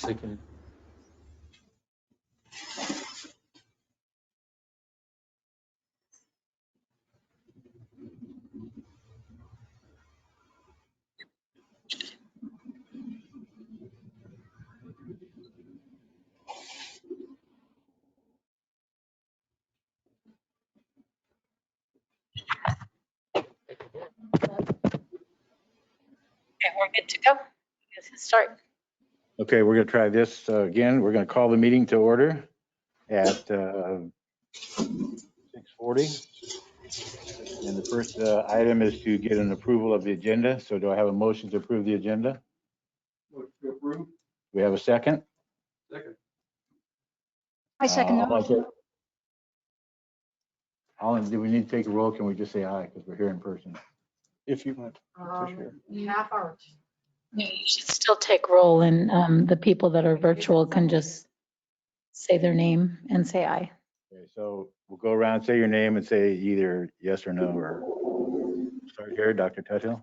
second. Okay, we're good to go. Let's start. Okay, we're going to try this again. We're going to call the meeting to order at 6:40. And the first item is to get an approval of the agenda. So do I have a motion to approve the agenda? Motion to approve. We have a second? Second. I second All in that. do we need to take a roll? Can we just say aye because we're here in person? If you want. Half hour. You should still take roll, and the people that are virtual can just say their name and say aye. Okay, so we'll go around, say your name and say either yes or no, or start here, Dr. Tuthill.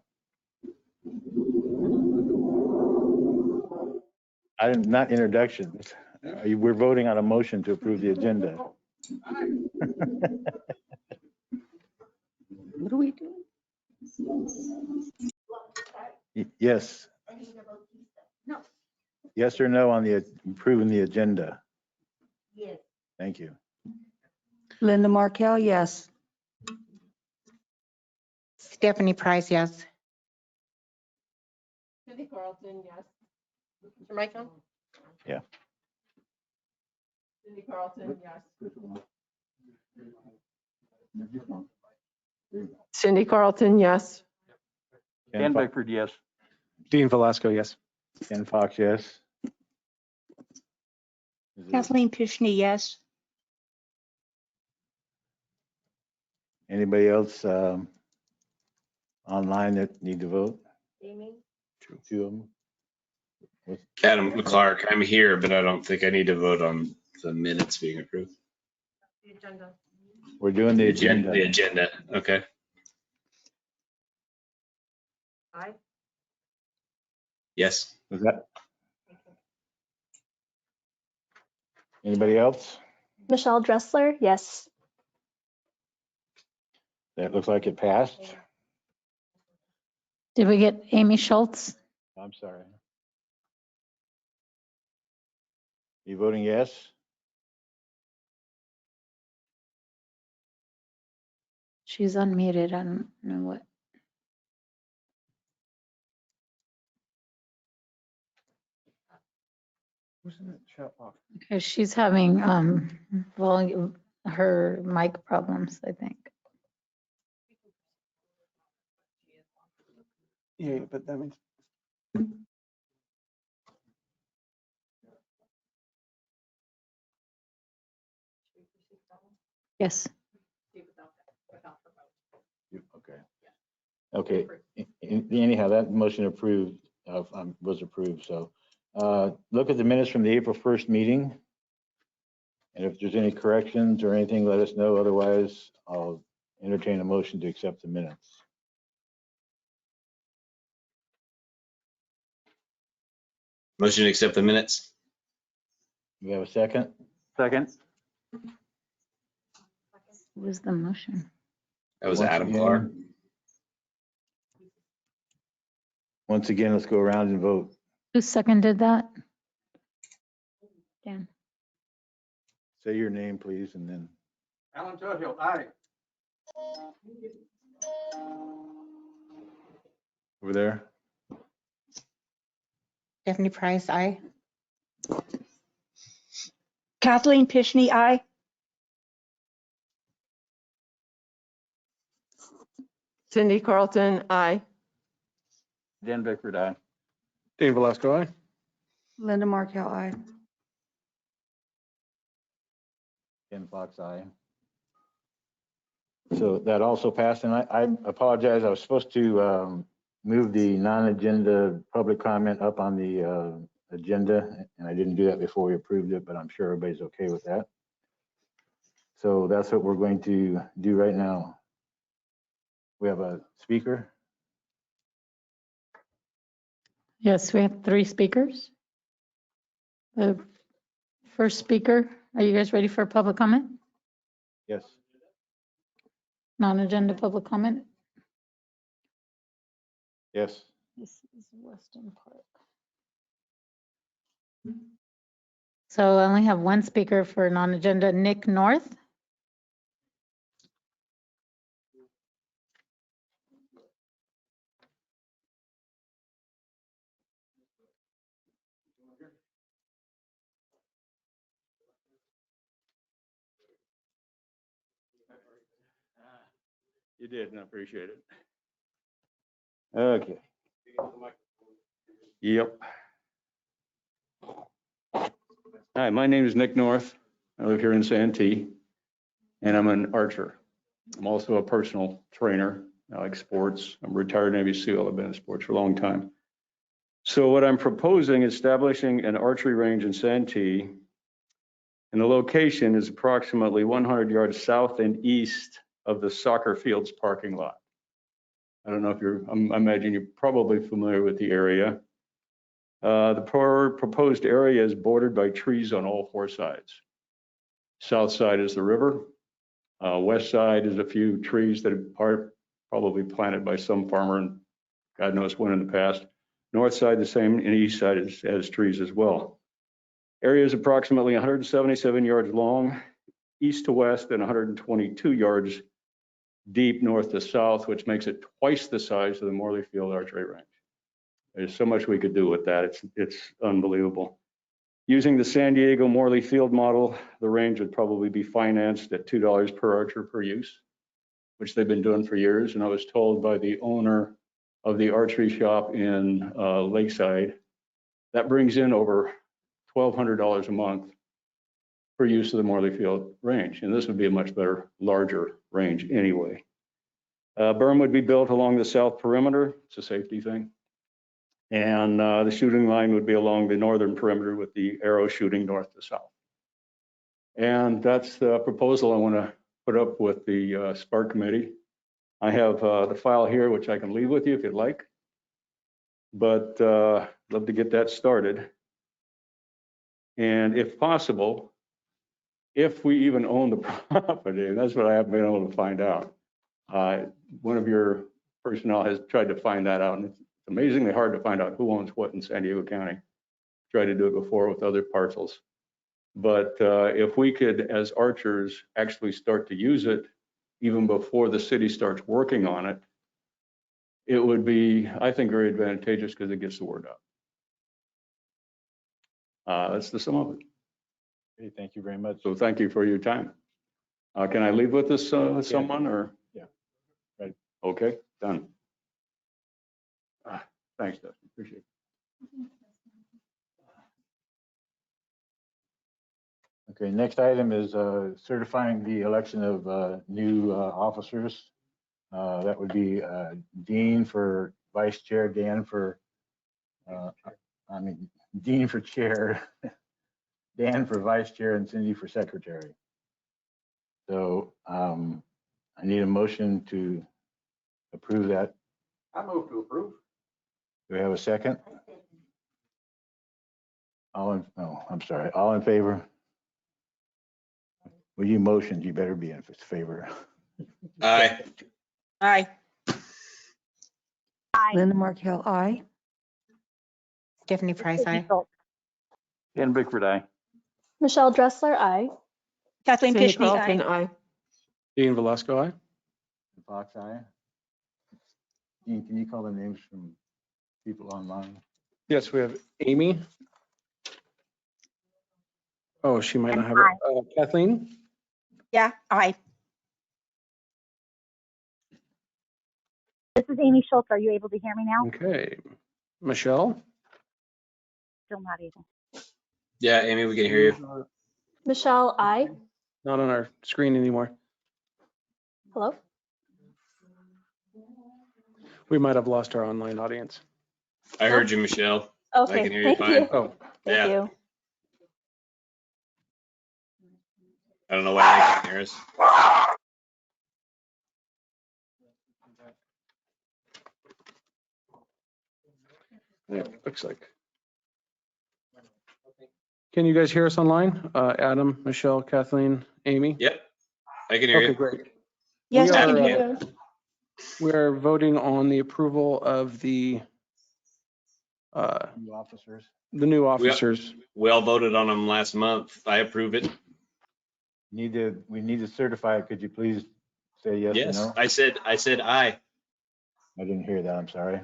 Not introductions. We're voting on a motion to approve the agenda. What are we doing? Yes. No. Yes or no on the approving the agenda? Yes. Thank you. Linda Markell, yes. Stephanie Price, yes. Cindy Carlton, yes. Your mic on? Yeah. Cindy Carlton, yes. Cindy Carlton, yes. Dan Bickford, yes. Dean Velasco, yes. Ken Fox, yes. Is there Kathleen Pishney, yes. Anybody else online that need to vote? Amy? Two of them? Adam McClark, I'm here, but I don't think I need to vote on the minutes being approved. The agenda. We're doing the agenda. The agenda, okay. Aye. Yes. Was that? Anybody else? Michelle Dressler, yes. That looks like it passed. Did we get Amy Schultz? I'm sorry. You voting yes? She's unmuted. I don't know what. Who's in the chat box? Okay, she's having volume, her mic problems, I think. Yeah, but that means. Yes. Okay. Okay. Anyhow, that motion approved, was approved. So look at the minutes from the April 1st meeting. And if there's any corrections or anything, let us know. Otherwise, I'll entertain a motion to accept the minutes. Motion to accept the minutes. You have a second? Second. What was the motion? That was Once Adam again- Clark. Once again, let's go around and vote. Who seconded that? Dan. Say your name, please, and then Alan Tuthill, aye. over there. Stephanie Price, aye. Kathleen Pishney, aye. Cindy Carlton, aye. Dan Bickford, aye. Dean Velasco, aye. Linda Markell, aye. Ken Fox, aye. So that also passed, and I apologize. I was supposed to move the non-agenda public comment up on the agenda, and I didn't do that before we approved it, but I'm sure everybody's okay with that. So that's what we're going to do right now. We have a speaker. Yes, we have 3 speakers. The first speaker, are you guys ready for public comment? Yes. Non-agenda public comment? Yes. This is Weston Park. So I only have one speaker for non-agenda, Nick North. You did, and I appreciate it. Okay. Yep. Hi, my name is Nick North. I live here in Santee, and I'm an archer. I'm also a personal trainer. I like sports. I'm a retired Navy SEAL. I've been in sports for a long time. So what I'm proposing is establishing an archery range in Santee, and the location is approximately 100 yards south and east of the soccer field's parking lot. I don't know if I imagine you're probably familiar with the area. The proposed area is bordered by trees on all four sides. South side is the river. West side is a few trees that are probably planted by some farmer, and God knows when in the past. North side the same, and east side has trees as well. Area is approximately 177 yards long, east to west, and 122 yards deep north to south, which makes it twice the size of the Morley Field archery range. There's so much we could do with that. It's unbelievable. Using the San Diego Morley Field model, the range would probably be financed at $2 per archer per use, which they've been doing for years. And I was told by the owner of the archery shop in Lakeside, that brings in over $1,200 a month for use of the Morley Field range. And this would be a much better, larger range anyway. Berm would be built along the south perimeter. It's a safety thing. And the shooting line would be along the northern perimeter with the arrow shooting north to south. And that's the proposal I want to put up with the SPARC committee. I have the file here, which I can leave with you if you'd like. But I'd love to get that started. And if possible, if we even own the property, and that's what I haven't been able to find out. One of your personnel has tried to find that out, and it's amazingly hard to find out who owns what in San Diego County. Tried to do it before with other parcels. But if we could, as archers, actually start to use it even before the city starts working on it, it would be, I think, very advantageous because it gets the word out. That's the sum of it. Okay, thank you very much. So thank you for your time. Can I leave with this someone or? Yeah. Right. Okay, done. Thanks, Dustin. Appreciate it. Okay, next item is certifying the election of new officers. That would be Dean for vice chair, Dean for chair, Dan for vice chair, and Cindy for secretary. So I need a motion to approve that. I move to approve. Do we have a second? I'm sorry. All in favor? Well, you motioned, you better be in favor. Aye. Aye. Linda Markell, aye. Stephanie Price, aye. Dan Bickford, aye. Michelle Dressler, aye. Kathleen Cindy Pishney, Carlton, aye. aye. Dean Velasco, aye. Fox, aye. Dean, can you call the names from people online? Yes, we have Amy. Oh, she might not have it. Kathleen? Yeah, aye. This is Amy Schultz. Are you able to hear me now? Okay. Michelle? Still not able. Yeah, Amy, we can hear you. Michelle, aye. Not on our screen anymore. Hello? We might have lost our online audience. I heard you, Michelle. I Okay, can hear you thank fine. you. Oh, Thank Yeah. you. I don't know why they can't hear us. yeah, looks like. Can you guys hear us online? Adam, Michelle, Kathleen, Amy? Yep, I can hear Okay, you. great. Yes, We I are, can Adam hear can. you. We are voting on the approval of the New officers. new officers. We all voted on them last month. I approve it. We need to certify it. Could you please say yes or Yes, no? I said aye. I didn't hear that. I'm sorry.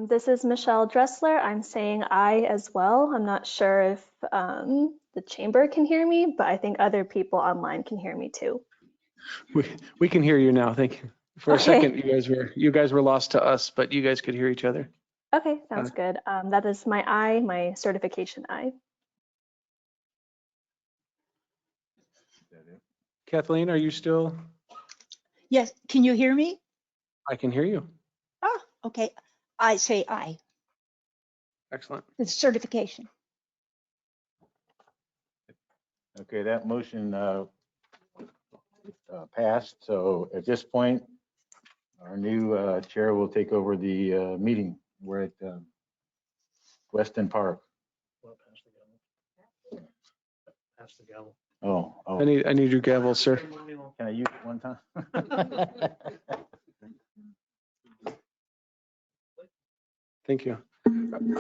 This is Michelle Dressler. I'm saying aye as well. I'm not sure if the chamber can hear me, but I think other people online can hear me too. We can hear you now. Thank you. For a Okay. second, you guys were lost to us, but you guys could hear each other. Okay, sounds good. That is my aye, my certification aye. Kathleen, are you still? Yes, can you hear me? I can hear you. Oh, okay. I say aye. Excellent. It's certification. Okay, that motion passed. So at this point, our new chair will take over the meeting. We're at Weston Park. Oh, I need your gavel, sir. Can I use it one time? Thank you.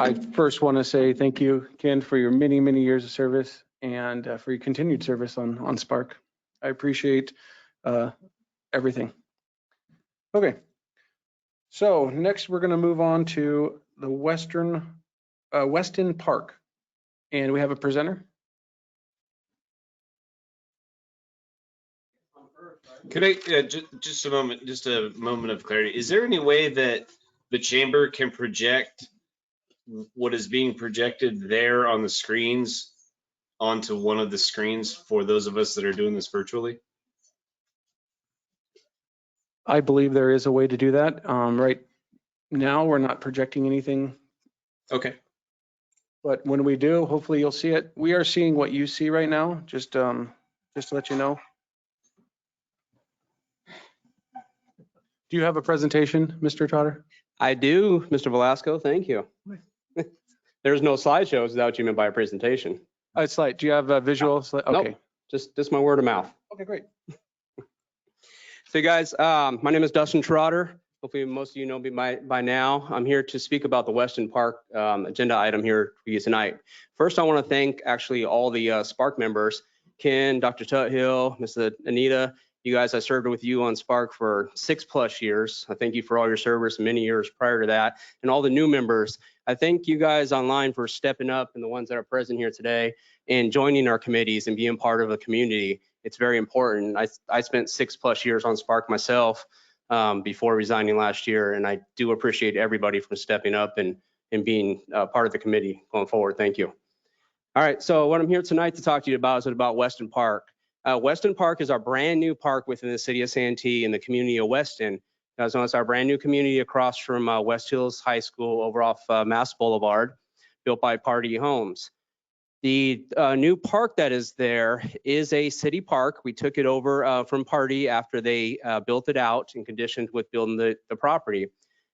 I first want to say thank you, Ken, for your many, many years of service and for your continued service on SPARC. I appreciate everything. Okay. So next we're going to move on to the Weston Park. And we have a presenter. Could I, just a moment of clarity. Is there any way that the chamber can project what is being projected there on the screens onto one of the screens for those of us that are doing this virtually? I believe there is a way to do that. Right now, we're not projecting anything, Okay. but when we do, hopefully you'll see it. We are seeing what you see right now, just to let you know. Do you have a presentation, Mr. Trotter? I do, Mr. Velasco, thank you. There's no slideshows without you meant by a presentation. It's like, do you have a visual? Okay. Nope, just my word of mouth. Okay, great. So guys, my name is Dustin Trotter. Hopefully most of you know me by now. I'm here to speak about the Weston Park agenda item here for you tonight. First, I want to thank actually all the SPARC members, Ken, Dr. Tuthill, Ms. Anita. You guys, I served with you on SPARC for 6+ years. I thank you for all your service, many years prior to that, and all the new members. I thank you guys online for stepping up and the ones that are present here today and joining our committees and being part of a community. It's very important. I spent 6+ years on SPARC myself before resigning last year, and I do appreciate everybody from stepping up and being part of the committee going forward. Thank you. All right, so what I'm here tonight to talk to you about is about Weston Park. Weston Park is our brand new park within the city of Santee in the community of Weston. As well as our brand new community across from West Hills High School over off Mass Boulevard, built by Party Homes. The new park that is there is a city park. We took it over from Party after they built it out and conditioned with building the property.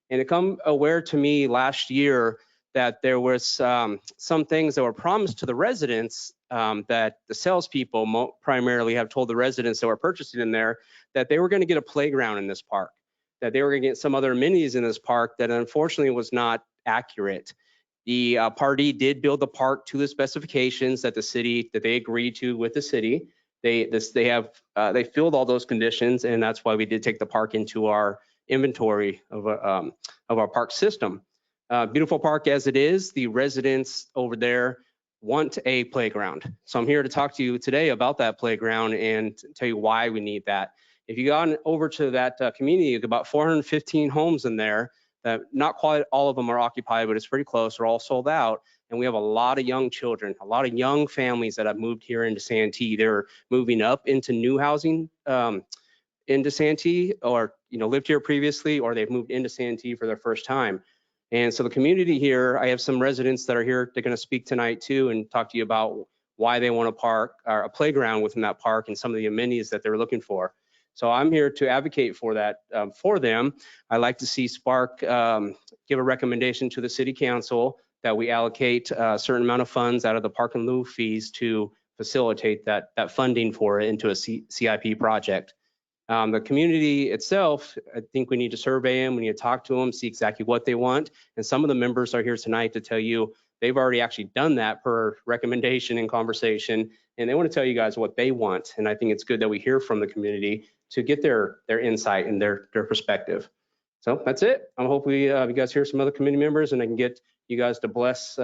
And it come aware to me last year that there was some things that were promised to the residents that the salespeople primarily have told the residents that were purchasing in there that they were going to get a playground in this park, that they were going to get some other amenities in this park that unfortunately was not accurate. The Party did build the park to the specifications that they agreed to with the city. They filled all those conditions, and that's why we did take the park into our inventory of our park system. Beautiful park as it is, the residents over there want a playground. So I'm here to talk to you today about that playground and tell you why we need that. If you go over to that community, about 415 homes in there. Not quite all of them are occupied, but it's pretty close. They're all sold out. And we have a lot of young children, a lot of young families that have moved here into Santee. They're moving up into new housing into Santee, or lived here previously, or they've moved into Santee for their first time. And so the community here, I have some residents that are here. They're going to speak tonight too and talk to you about why they want a park or a playground within that park and some of the amenities that they're looking for. So I'm here to advocate for that for them. I like to see SPARC give a recommendation to the city council that we allocate a certain amount of funds out of the park and lieu fees to facilitate that funding for it into a CIP project. The community itself, I think we need to survey them, we need to talk to them, see exactly what they want. And some of the members are here tonight to tell you they've already actually done that per recommendation and conversation, and they want to tell you guys what they want. And I think it's good that we hear from the community to get their insight and their perspective. So that's it. I'm hoping you guys hear some other committee members and I can get you guys to bless,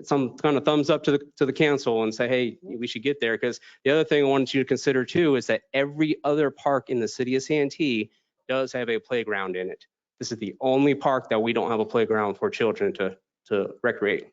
some kind of thumbs up to the council and say, hey, we should get there. Because the other thing I wanted you to consider too is that every other park in the city of Santee does have a playground in it. This is the only park that we don't have a playground for children to recreate.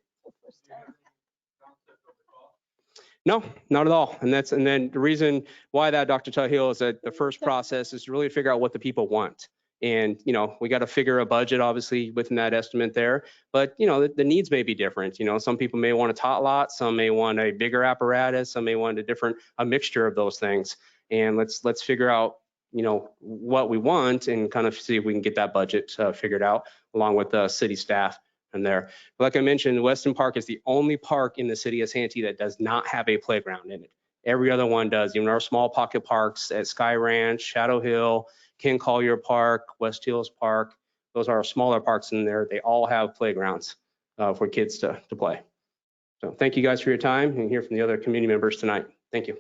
No, not at all. And then the reason why that, Dr. Tuhill, is that the first process is really to figure out what the people want. And, we got to figure a budget, obviously, within that estimate there. But, the needs may be different. Some people may want a tot lot, some may want a bigger apparatus, some may want a mixture of those things. And let's figure out, what we want and kind of see if we can get that budget figured out along with the city staff in there. But like I mentioned, Weston Park is the only park in the city of Santee that does not have a playground in it. Every other one does. Even our small pocket parks at Sky Ranch, Shadow Hill, Ken Collier Park, West Hills Park, those are our smaller parks in there. They all have playgrounds for kids to play. So thank you guys for your time and hear from the other community members tonight. Thank you.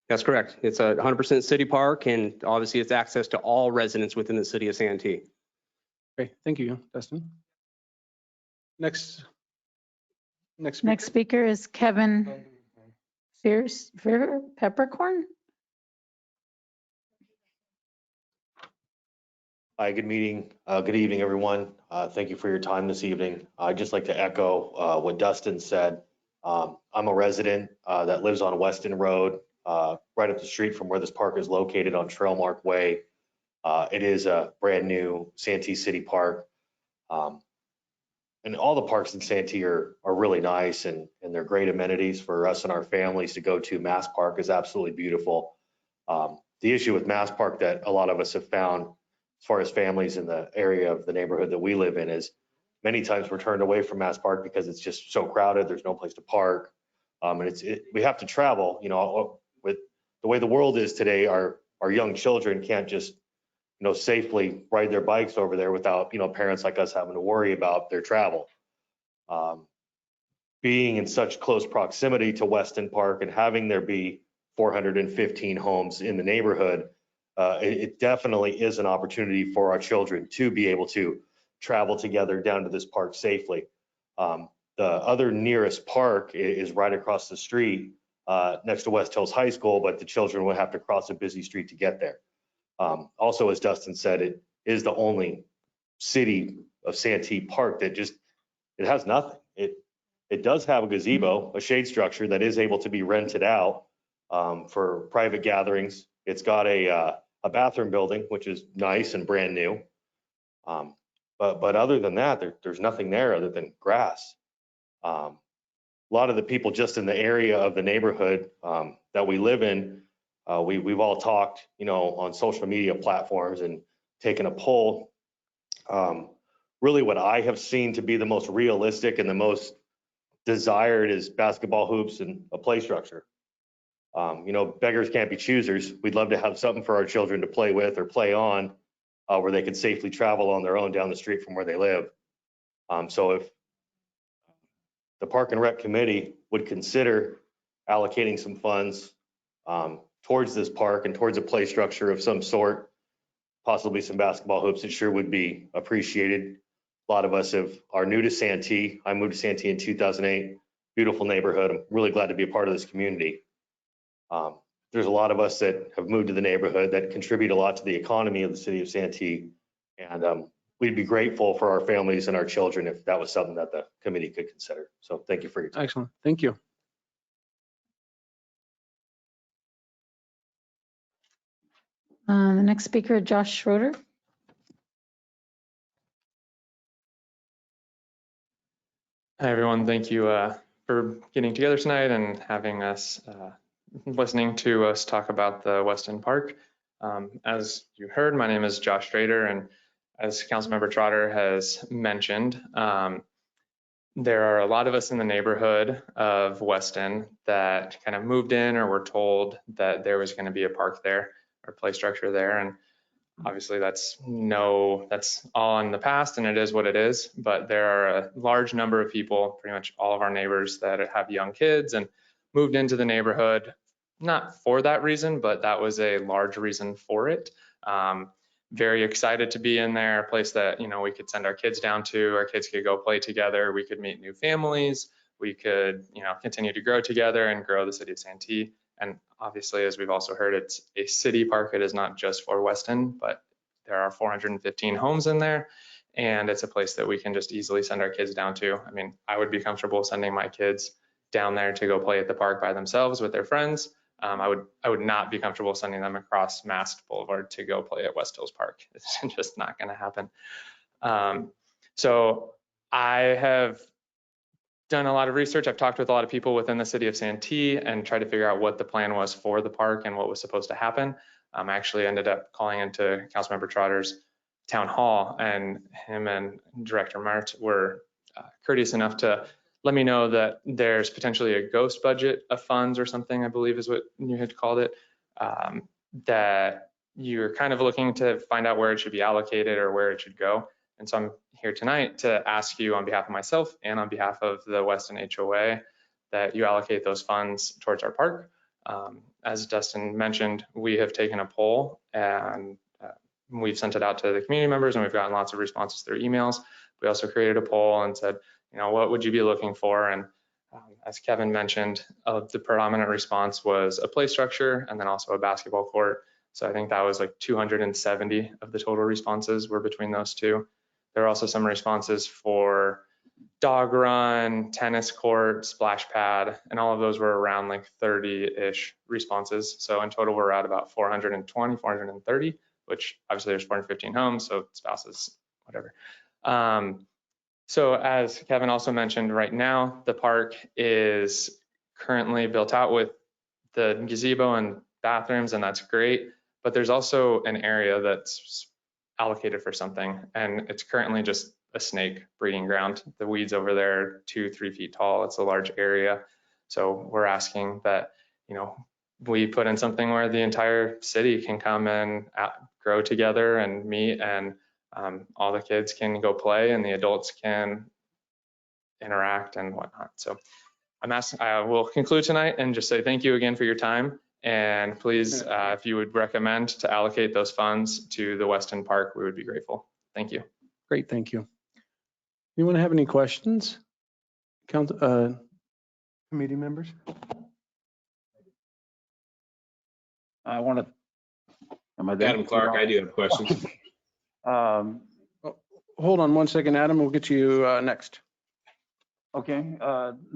That's correct. It's a 100% city park, and obviously it's access to all residents within the city of Santee. Okay, thank you, Dustin. Next Speaker is Kevin Peppercorn. Hi, good evening, everyone. Thank you for your time this evening. I'd just like to echo what Dustin said. I'm a resident that lives on Weston Road, right up the street from where this park is located on Trailmark Way. It is a brand new Santee City Park. And all the parks in Santee are really nice and they're great amenities for us and our families to go to. Mass Park is absolutely beautiful. The issue with Mass Park that a lot of us have found as far as families in the area of the neighborhood that we live in is many times we're turned away from Mass Park because it's just so crowded. There's no place to park. And we have to travel, with the way the world is today, our young children can't just safely ride their bikes over there without, parents like us having to worry about their travel. Being in such close proximity to Weston Park and having there be 415 homes in the neighborhood, it definitely is an opportunity for our children to be able to travel together down to this park safely. The other nearest park is right across the street next to West Hills High School, but the children will have to cross a busy street to get there. Also, as Dustin said, it is the only city of Santee park that it has nothing. It does have a gazebo, a shade structure that is able to be rented out for private gatherings. It's got a bathroom building, which is nice and brand new. But other than that, there's nothing there other than grass. A lot of the people just in the area of the neighborhood that we live in, we've all talked, on social media platforms and taken a poll. Really what I have seen to be the most realistic and the most desired is basketball hoops and a play structure. Beggars can't be choosers. We'd love to have something for our children to play with or play on where they can safely travel on their own down the street from where they live. So if the Park and Rec Committee would consider allocating some funds towards this park and towards a play structure of some sort, possibly some basketball hoops, it sure would be appreciated. A lot of us are new to Santee. I moved to Santee in 2008. Beautiful neighborhood. I'm really glad to be a part of this community. There's a lot of us that have moved to the neighborhood that contribute a lot to the economy of the city of Santee. And we'd be grateful for our families and our children if that was something that the committee could consider. So thank you for your time. Excellent. Thank you. The next speaker, Josh Schroeder. Hi, everyone. Thank you for getting together tonight and having us listening to us talk about the Weston Park. As you heard, my name is Josh Strader, and as Councilmember Trotter has mentioned, there are a lot of us in the neighborhood of Weston that kind of moved in or were told that there was going to be a park there or play structure there. And obviously that's all in the past and it is what it is. But there are a large number of people, pretty much all of our neighbors, that have young kids and moved into the neighborhood, not for that reason, but that was a large reason for it. Very excited to be in there, a place that, we could send our kids down to, our kids could go play together, we could meet new families, we could, continue to grow together and grow the city of Santee. And obviously, as we've also heard, it's a city park. It is not just for Weston, but there are 415 homes in there. And it's a place that we can just easily send our kids down to. I mean, I would be comfortable sending my kids down there to go play at the park by themselves with their friends. I would not be comfortable sending them across Mast Boulevard to go play at West Hills Park. It's just not going to happen. So I have done a lot of research. I've talked with a lot of people within the city of Santee and tried to figure out what the plan was for the park and what was supposed to happen. I actually ended up calling into Councilmember Trotter's town hall, and him and Director Mart were courteous enough to let me know that there's potentially a ghost budget of funds or something, I believe is what you had called it, that you're kind of looking to find out where it should be allocated or where it should go. And so I'm here tonight to ask you on behalf of myself and on behalf of the Weston HOA that you allocate those funds towards our park. As Dustin mentioned, we have taken a poll and we've sent it out to the community members and we've gotten lots of responses through emails. We also created a poll and said, what would you be looking for? And as Kevin mentioned, the predominant response was a play structure and then also a basketball court. So I think that was like 270 of the total responses were between those two. There are also some responses for dog run, tennis court, splash pad, and all of those were around like 30-ish responses. So in total, we're at about 420, 430, which obviously there's 415 homes, so spouses, whatever. So as Kevin also mentioned, right now, the park is currently built out with the gazebo and bathrooms, and that's great. But there's also an area that's allocated for something, and it's currently just a snake breeding ground. The weeds over there are 2-3 feet tall. It's a large area. So we're asking that, we put in something where the entire city can come and grow together and meet, and all the kids can go play and the adults can interact and whatnot. So I will conclude tonight and just say thank you again for your time. And please, if you would recommend to allocate those funds to the Weston Park, we would be grateful. Thank you. Great, thank you. Anyone have any questions? Committee members? I want to. Am I there? Adam Clark, I do have questions. Hold on one second, Adam. We'll get you next. Okay.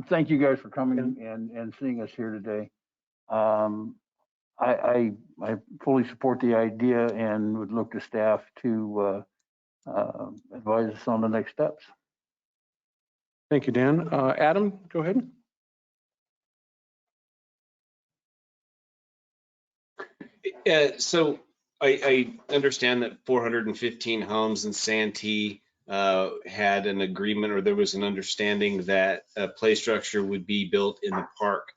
Thank you guys for coming and seeing us here today. I fully support the idea and would look to staff to advise us on the next steps. Thank you, Dan. Adam, go ahead. So I understand that 415 homes in Santee had an agreement, or there was an understanding that a play structure would be built in the park.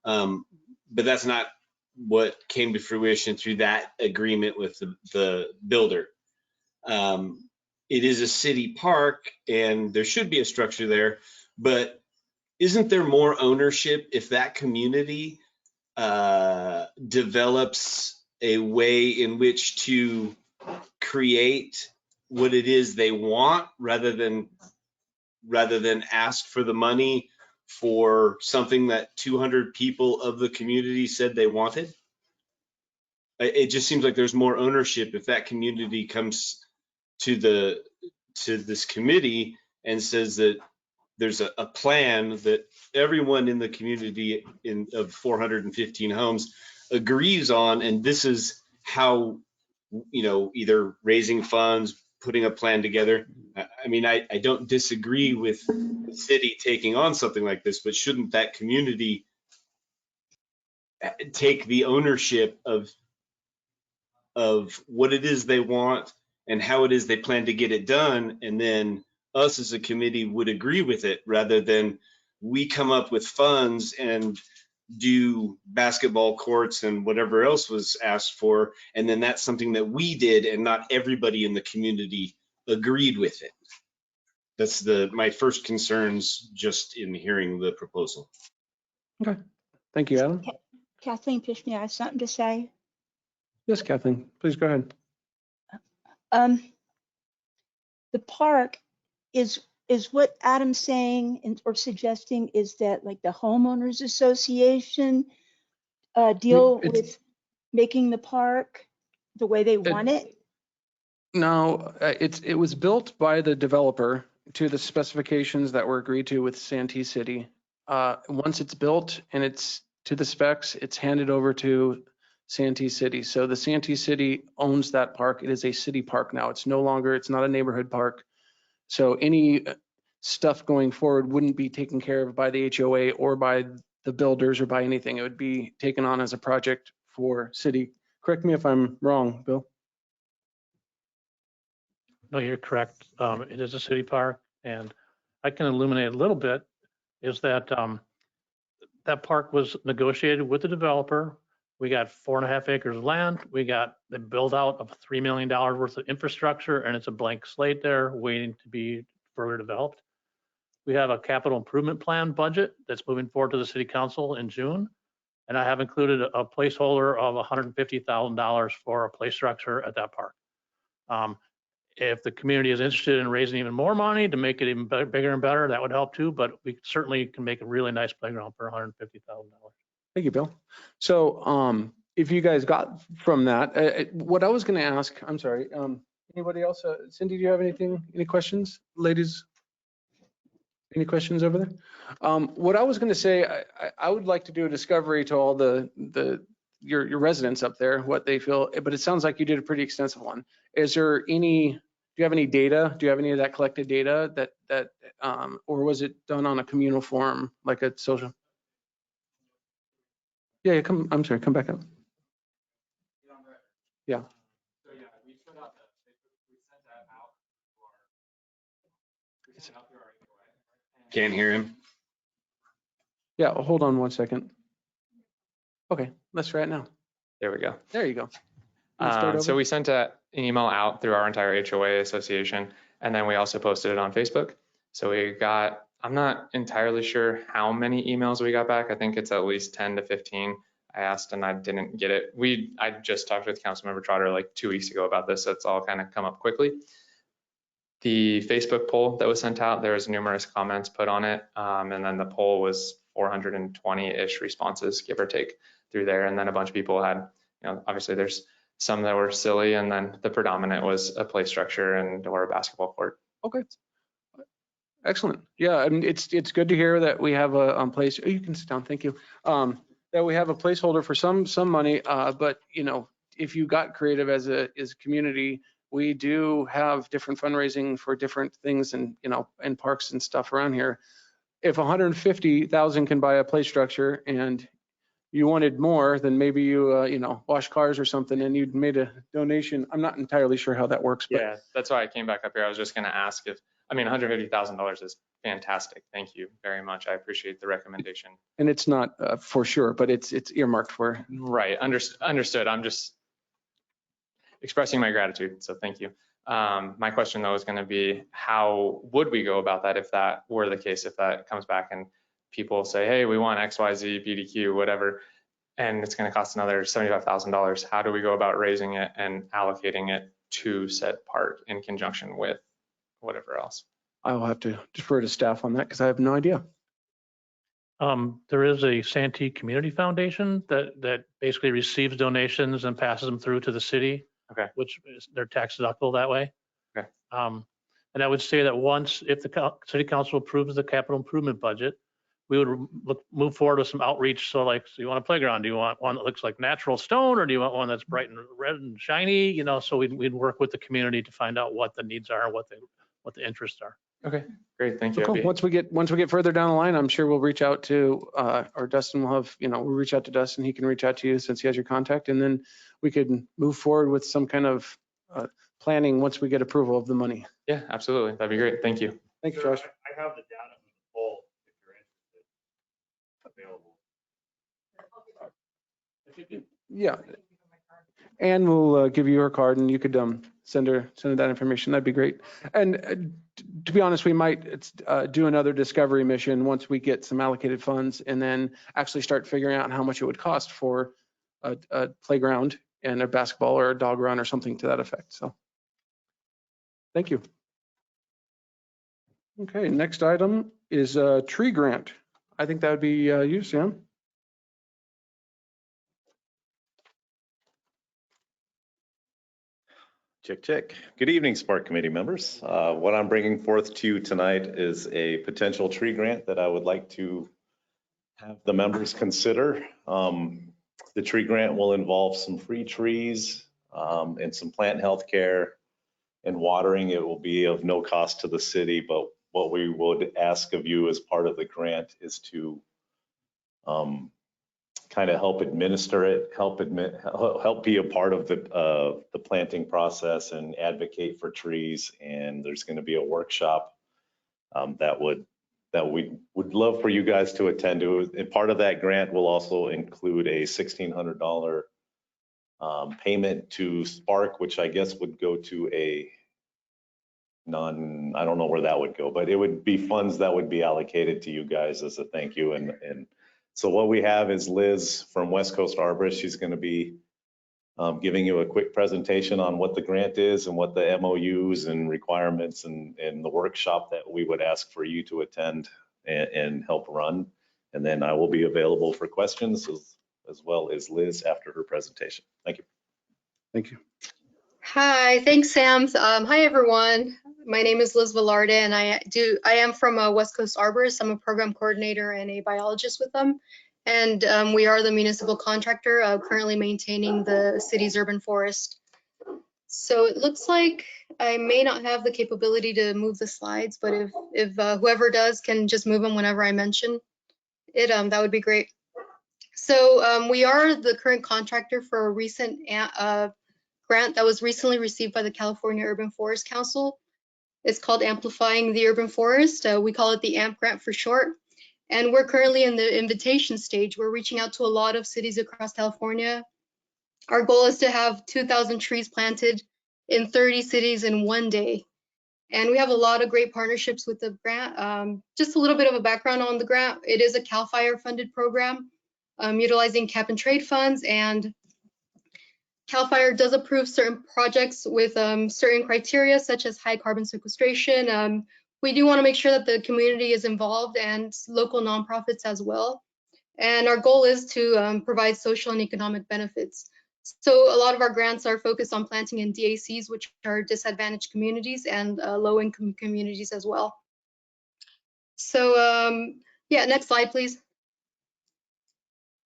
But that's not what came to fruition through that agreement with the builder. It is a city park and there should be a structure there, but isn't there more ownership if that community develops a way in which to create what it is they want rather than ask for the money for something that 200 people of the community said they wanted? It just seems like there's more ownership if that community comes to this committee and says that there's a plan that everyone in the community of 415 homes agrees on, and this is how, either raising funds, putting a plan together. I mean, I don't disagree with the city taking on something like this, but shouldn't that community take the ownership of what it is they want and how it is they plan to get it done, and then us as a committee would agree with it, rather than we come up with funds and do basketball courts and whatever else was asked for, and then that's something that we did and not everybody in the community agreed with it. That's my first concerns just in hearing the proposal. Okay, thank you, Adam. Kathleen Fishman, I have something to say. Yes, Kathleen, please go ahead. The park is what Adam's saying or suggesting is that like the homeowners association deal It's- with making the park the way they want it? No, it was built by the developer to the specifications that were agreed to with Santee City. Once it's built and it's to the specs, it's handed over to Santee City. So the Santee City owns that park. It is a city park now. It's not a neighborhood park. So any stuff going forward wouldn't be taken care of by the HOA or by the builders or by anything. It would be taken on as a project for city. Correct me if I'm wrong, Bill. No, you're correct. It is a city park, and I can illuminate a little bit, is that that park was negotiated with the developer. We got 4.5 acres of land. We got the build out of $3 million worth of infrastructure, and it's a blank slate there waiting to be further developed. We have a capital improvement plan budget that's moving forward to the city council in June. And I have included a placeholder of $150,000 for a play structure at that park. If the community is interested in raising even more money to make it even bigger and better, that would help too. But we certainly can make a really nice playground for $150,000. Thank you, Bill. So if you guys got from that, what I was going to ask, I'm sorry, anybody else? Cindy, do you have anything, any questions? Ladies, any questions over there? What I was going to say, I would like to do a discovery to all your residents up there, what they feel, but it sounds like you did a pretty extensive one. Is there any, do you have any data? Do you have any of that collected data that or was it done on a communal forum, like a social? Yeah, I'm sorry, come back up. Yeah. So yeah, we sent that out through our HOA. Can't hear him. Yeah, hold on one second. Okay, let's try it now. There we go. There you go. So we sent an email out through our entire HOA association, and then we also posted it on Facebook. So we got, I'm not entirely sure how many emails we got back. I think it's at least 10 to 15. I asked and I didn't get it. I just talked with Councilmember Trotter like 2 weeks ago about this. So it's all kind of come up quickly. The Facebook poll that was sent out, there was numerous comments put on it. And then the poll was 420-ish responses, give or take, through there. And then a bunch of people had, obviously there's some that were silly, and then the predominant was a play structure and or a basketball court. Okay. Excellent. Yeah, and it's good to hear that we have a place. Oh, you can sit down. Thank you. That we have a placeholder for some money. But if you got creative as a community, we do have different fundraising for different things and and parks and stuff around here. If 150,000 can buy a play structure and you wanted more, then maybe you wash cars or something and you'd made a donation. I'm not entirely sure how that works, but yeah, that's why I came back up here. I was just going to ask $150,000 is fantastic. Thank you very much. I appreciate the recommendation. And it's not for sure, but it's earmarked for. Right. Understood. I'm just expressing my gratitude. So thank you. My question though is going to be, how would we go about that if that were the case, if that comes back and people say, hey, we want XYZ, PDQ, whatever, and it's going to cost another $75,000. How do we go about raising it and allocating it to said park in conjunction with whatever else? I will have to defer to staff on that because I have no idea. There is a Santee Community Foundation that basically receives donations and passes them through to the city. Okay. Which is they're tax deductible that way. Okay. And I would say that once, if the city council approves the capital improvement budget, we would move forward with some outreach. So you want a playground? Do you want one that looks like natural stone, or do you want one that's bright and red and shiny? So we'd work with the community to find out what the needs are, what the interests are. Okay, great. Thank you. Cool. Once we get further down the line, I'm sure we'll reach out to, or Dustin will have, we'll reach out to Dustin. He can reach out to you since he has your contact, and then we could move forward with some kind of planning once we get approval of the money. Yeah, absolutely. That'd be great. Thank you. Thank you, Josh. I have the data from the poll if you're interested, available. Yeah. And we'll give you her card, and you could send her that information. That'd be great. And to be honest, we might do another discovery mission once we get some allocated funds, and then actually start figuring out how much it would cost for a playground and a basketball or a dog run or something to that effect. So thank you. Okay, next item is a tree grant. I think that would be you, Sam. Check, check. Good evening, SPARC committee members. What I'm bringing forth to you tonight is a potential tree grant that I would like to have the members consider. The tree grant will involve some free trees and some plant health care and watering. It will be of no cost to the city, but what we would ask of you as part of the grant is to kind of help administer it, help be a part of the planting process and advocate for trees. And there's going to be a workshop that we would love for you guys to attend to. And part of that grant will also include a $1,600 payment to SPARC, which I guess would go to I don't know where that would go, but it would be funds that would be allocated to you guys as a thank you. And so what we have is Liz from West Coast Arborist. She's going to be giving you a quick presentation on what the grant is and what the MOUs and requirements and the workshop that we would ask for you to attend and help run. And then I will be available for questions as well as Liz after her presentation. Thank you. Thank you. Hi, thanks, Sam. Hi, everyone. My name is Liz Velarde, and I am from West Coast Arborist. I'm a program coordinator and a biologist with them. And we are the municipal contractor currently maintaining the city's urban forest. So it looks like I may not have the capability to move the slides, but if whoever does can just move them whenever I mention it, that would be great. So we are the current contractor for a recent grant that was recently received by the California Urban Forest Council. It's called Amplifying the Urban Forest. We call it the AMP grant for short. And we're currently in the invitation stage. We're reaching out to a lot of cities across California. Our goal is to have 2,000 trees planted in 30 cities in one day. And we have a lot of great partnerships with the grant. Just a little bit of a background on the grant. It is a CAL FIRE funded program utilizing cap and trade funds, and CAL FIRE does approve certain projects with certain criteria, such as high carbon sequestration. We do want to make sure that the community is involved and local nonprofits as well. And our goal is to provide social and economic benefits. So a lot of our grants are focused on planting in DACs, which are disadvantaged communities, and low-income communities as well. So yeah, next slide, please.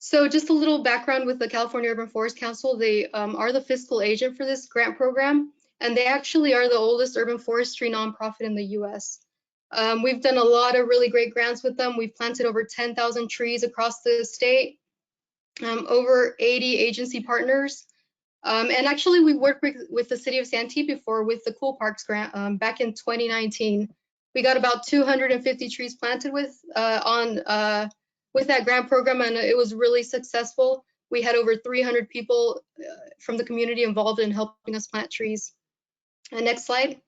So just a little background with the California Urban Forest Council. They are the fiscal agent for this grant program, and they actually are the oldest urban forestry nonprofit in the US. We've done a lot of really great grants with them. We've planted over 10,000 trees across the state, over 80 agency partners. And actually we worked with the city of Santee before with the Cool Parks grant back in 2019. We got about 250 trees planted with that grant program, and it was really successful. We had over 300 people from the community involved in helping us plant trees. Next slide.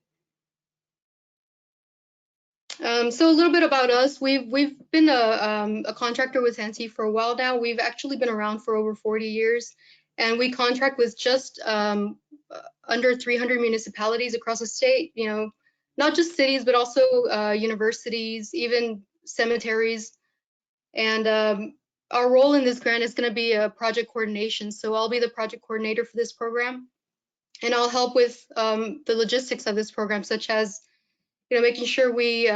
So a little bit about us. We've been a contractor with Santee for a while now. We've actually been around for over 40 years, and we contract with just under 300 municipalities across the state. You know, not just cities, but also universities, even cemeteries. And our role in this grant is going to be a project coordination. So I'll be the project coordinator for this program, and I'll help with the logistics of this program, such as, you know, making sure we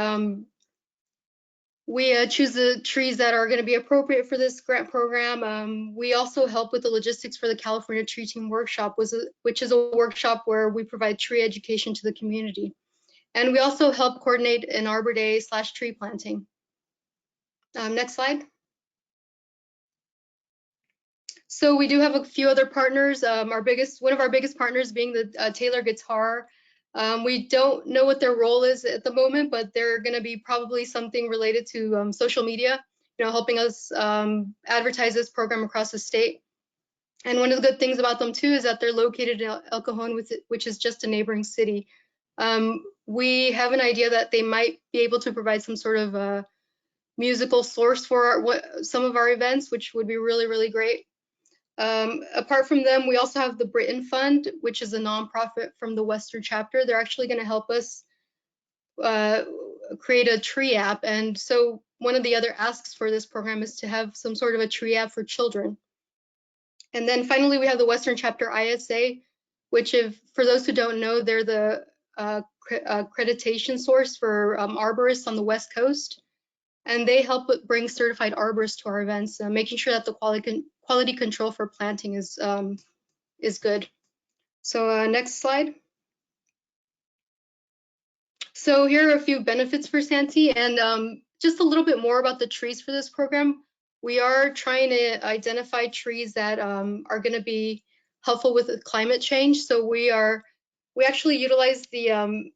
choose the trees that are going to be appropriate for this grant program. We also help with the logistics for the California Tree Team Workshop, which is a workshop where we provide tree education to the community. And we also help coordinate an Arbor Day / tree planting. Next slide. So we do have a few other partners. One of our biggest partners being the Taylor Guitar. We don't know what their role is at the moment, but they're going to be probably something related to social media, helping us advertise this program across the state. And one of the good things about them too is that they're located in El Cajon, which is just a neighboring city. We have an idea that they might be able to provide some sort of musical source for some of our events, which would be really, really great. Apart from them, we also have the Britain Fund, which is a nonprofit from the Western chapter. They're actually going to help us create a tree app. And so one of the other asks for this program is to have some sort of a tree app for children. And then finally, we have the Western chapter ISA, which for those who don't know, they're the accreditation source for arborists on the West Coast. And they help bring certified arborists to our events, making sure that the quality control for planting is good. So next slide. So here are a few benefits for Santee, and just a little bit more about the trees for this program. We are trying to identify trees that are going to be helpful with climate change. So we actually utilize the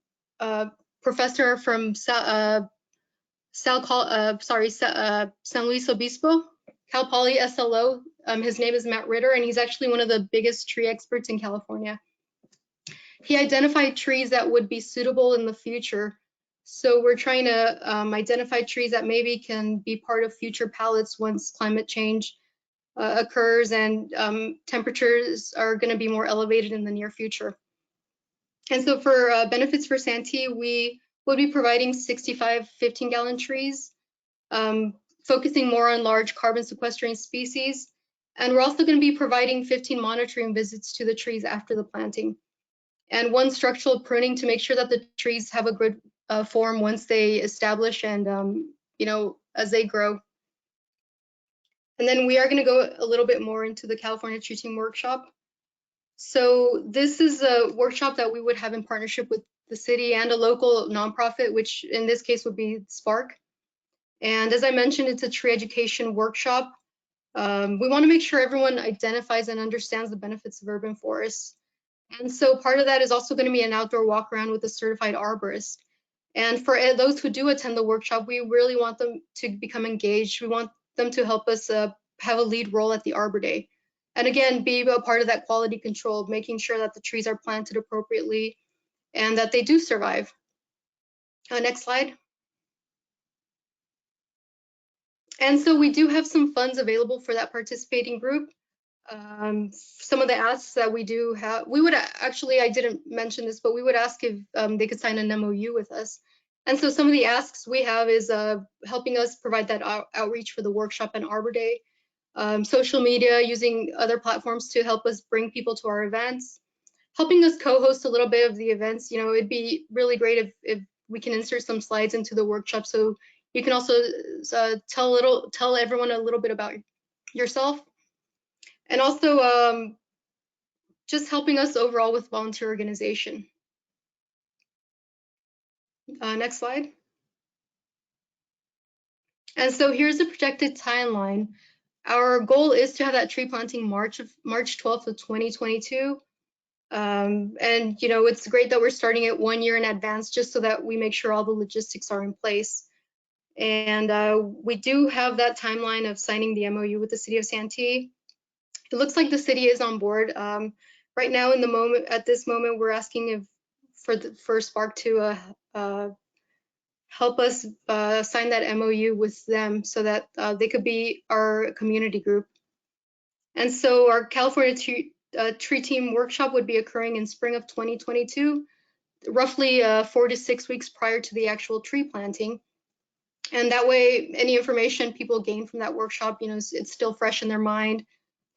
professor from San Luis Obispo, Cal Poly SLO. His name is Matt Ritter, and he's actually one of the biggest tree experts in California. He identified trees that would be suitable in the future. So we're trying to identify trees that maybe can be part of future palettes once climate change occurs and temperatures are going to be more elevated in the near future. And so for benefits for Santee, we would be providing 65 15-gallon trees, focusing more on large carbon sequestering species. And we're also going to be providing 15 monitoring visits to the trees after the planting, and 1 structural pruning to make sure that the trees have a good form once they establish and as they grow. And then we are going to go a little bit more into the California Tree Team Workshop. So this is a workshop that we would have in partnership with the city and a local nonprofit, which in this case would be SPARC. And as I mentioned, it's a tree education workshop. We want to make sure everyone identifies and understands the benefits of urban forests. And so part of that is also going to be an outdoor walk around with a certified arborist. And for those who do attend the workshop, we really want them to become engaged. We want them to help us have a lead role at the Arbor Day. And again, be a part of that quality control, making sure that the trees are planted appropriately and that they do survive. Next slide. And so we do have some funds available for that participating group. Some of the asks that we do have, we would actually, I didn't mention this, but we would ask if they could sign an MOU with us. And so some of the asks we have is helping us provide that outreach for the workshop and Arbor Day, social media, using other platforms to help us bring people to our events, helping us co-host a little bit of the events. It'd be really great if we can insert some slides into the workshop so you can also tell everyone a little bit about yourself. And also just helping us overall with volunteer organization. Next slide. And so here's the projected timeline. Our goal is to have that tree planting March 12th of 2022. And it's great that we're starting it 1 year in advance just so that we make sure all the logistics are in place. And we do have that timeline of signing the MOU with the city of Santee. It looks like the city is on board. Right now, at this moment, we're asking for SPARC to help us sign that MOU with them so that they could be our community group. And so our California Tree Team Workshop would be occurring in spring of 2022, roughly 4 to 6 weeks prior to the actual tree planting. And that way, any information people gain from that workshop, it's still fresh in their mind,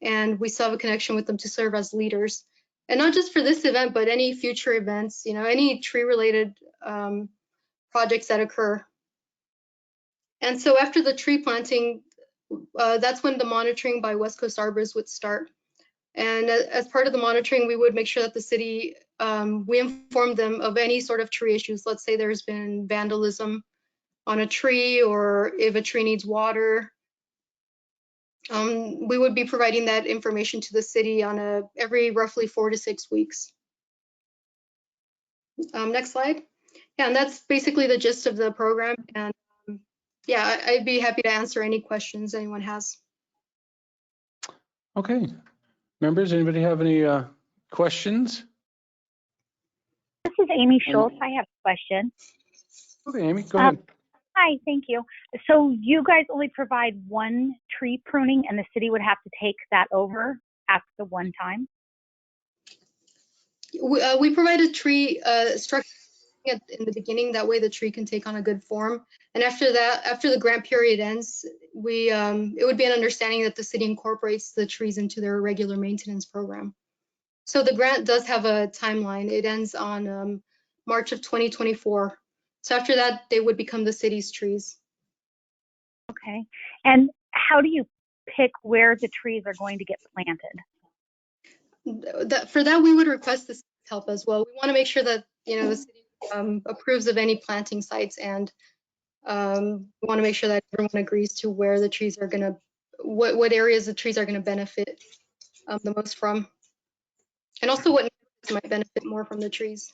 and we still have a connection with them to serve as leaders. And not just for this event, but any future events, any tree-related projects that occur. And so after the tree planting, that's when the monitoring by West Coast Arborists would start. And as part of the monitoring, we would make sure that the city we inform them of any sort of tree issues. Let's say there's been vandalism on a tree, or if a tree needs water. We would be providing that information to the city on every roughly 4 to 6 weeks. Next slide. Yeah, and that's basically the gist of the program. And yeah, I'd be happy to answer any questions anyone has. Okay. Members, anybody have any questions? This is Amy Schultz. I have a question. Okay, Amy, go ahead. Hi, thank you. So you guys only provide one tree pruning and the city would have to take that over at the one time? We provide a tree structure in the beginning. That way the tree can take on a good form. And after that, after the grant period ends, it would be an understanding that the city incorporates the trees into their regular maintenance program. So the grant does have a timeline. It ends on March of 2024. So after that, they would become the city's trees. Okay. And how do you pick where the trees are going to get planted? For that, we would request the city's help as well. We want to make sure that the city approves of any planting sites, and we want to make sure that everyone agrees to where the trees are going to, what areas the trees are going to benefit the most from, and also what might benefit more from the trees.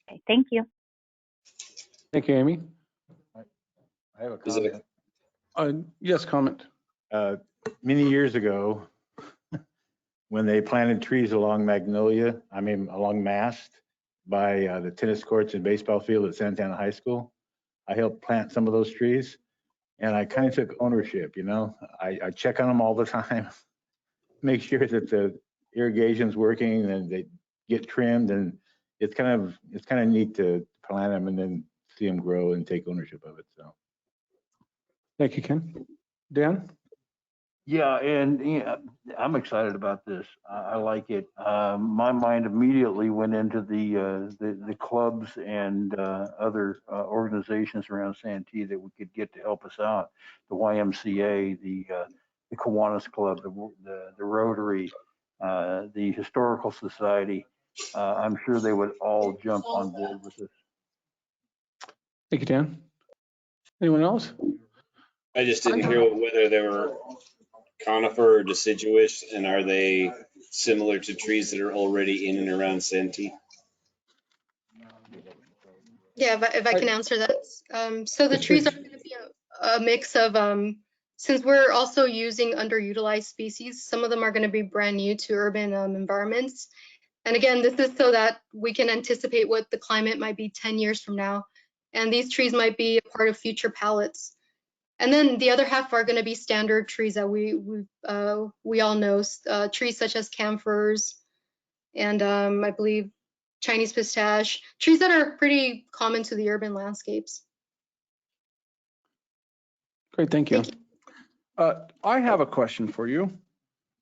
Okay, thank you. Thank you, Amy. I have a comment. Yes, comment. Many years ago, when they planted trees along along Mast by the tennis courts and baseball field at Santana High School, I helped plant some of those trees, and I kind of took ownership. I check on them all the time, make sure that the irrigation's working and they get trimmed, and it's kind of neat to plant them and then see them grow and take ownership of it. So, thank you, Ken. Dan? Yeah, and I'm excited about this. I like it. My mind immediately went into the clubs and other organizations around Santee that we could get to help us out. The YMCA, the Kiwanis Club, the Rotary, the Historical Society. I'm sure they would all jump on board with this. Thank you, Dan. Anyone else? I just didn't hear whether they were conifer or deciduous, and are they similar to trees that are already in and around Santee? Yeah, if I can answer that. So the trees are going to be a mix of, since we're also using underutilized species, some of them are going to be brand new to urban environments. And again, this is so that we can anticipate what the climate might be 10 years from now. And these trees might be a part of future palettes. And then the other half are going to be standard trees that we all know, trees such as camphors and I believe Chinese pistache, trees that are pretty common to the urban landscapes. Great, thank you. I have a question for you.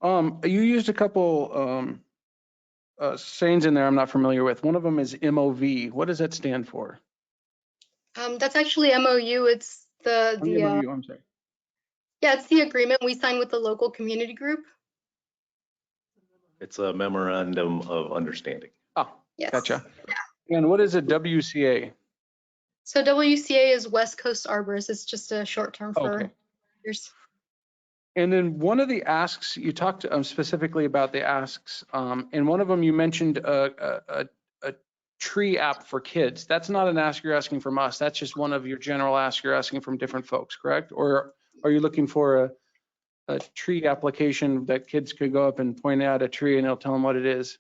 You used a couple sayings in there I'm not familiar with. One of them is MOV. What does that stand for? That's actually MOU. It's MOU, I'm sorry. Yeah, it's the agreement we signed with the local community group. It's a memorandum of understanding. Oh, yes. Gotcha. Yeah. And what is a WCA? So WCA is West Coast Arborists. It's just a short term for years. And then one of the asks, you talked specifically about the asks, and one of them you mentioned a tree app for kids. That's not an ask you're asking from us. That's just one of your general asks you're asking from different folks, correct? Or are you looking for a tree application that kids could go up and point out a tree and it'll tell them what it is?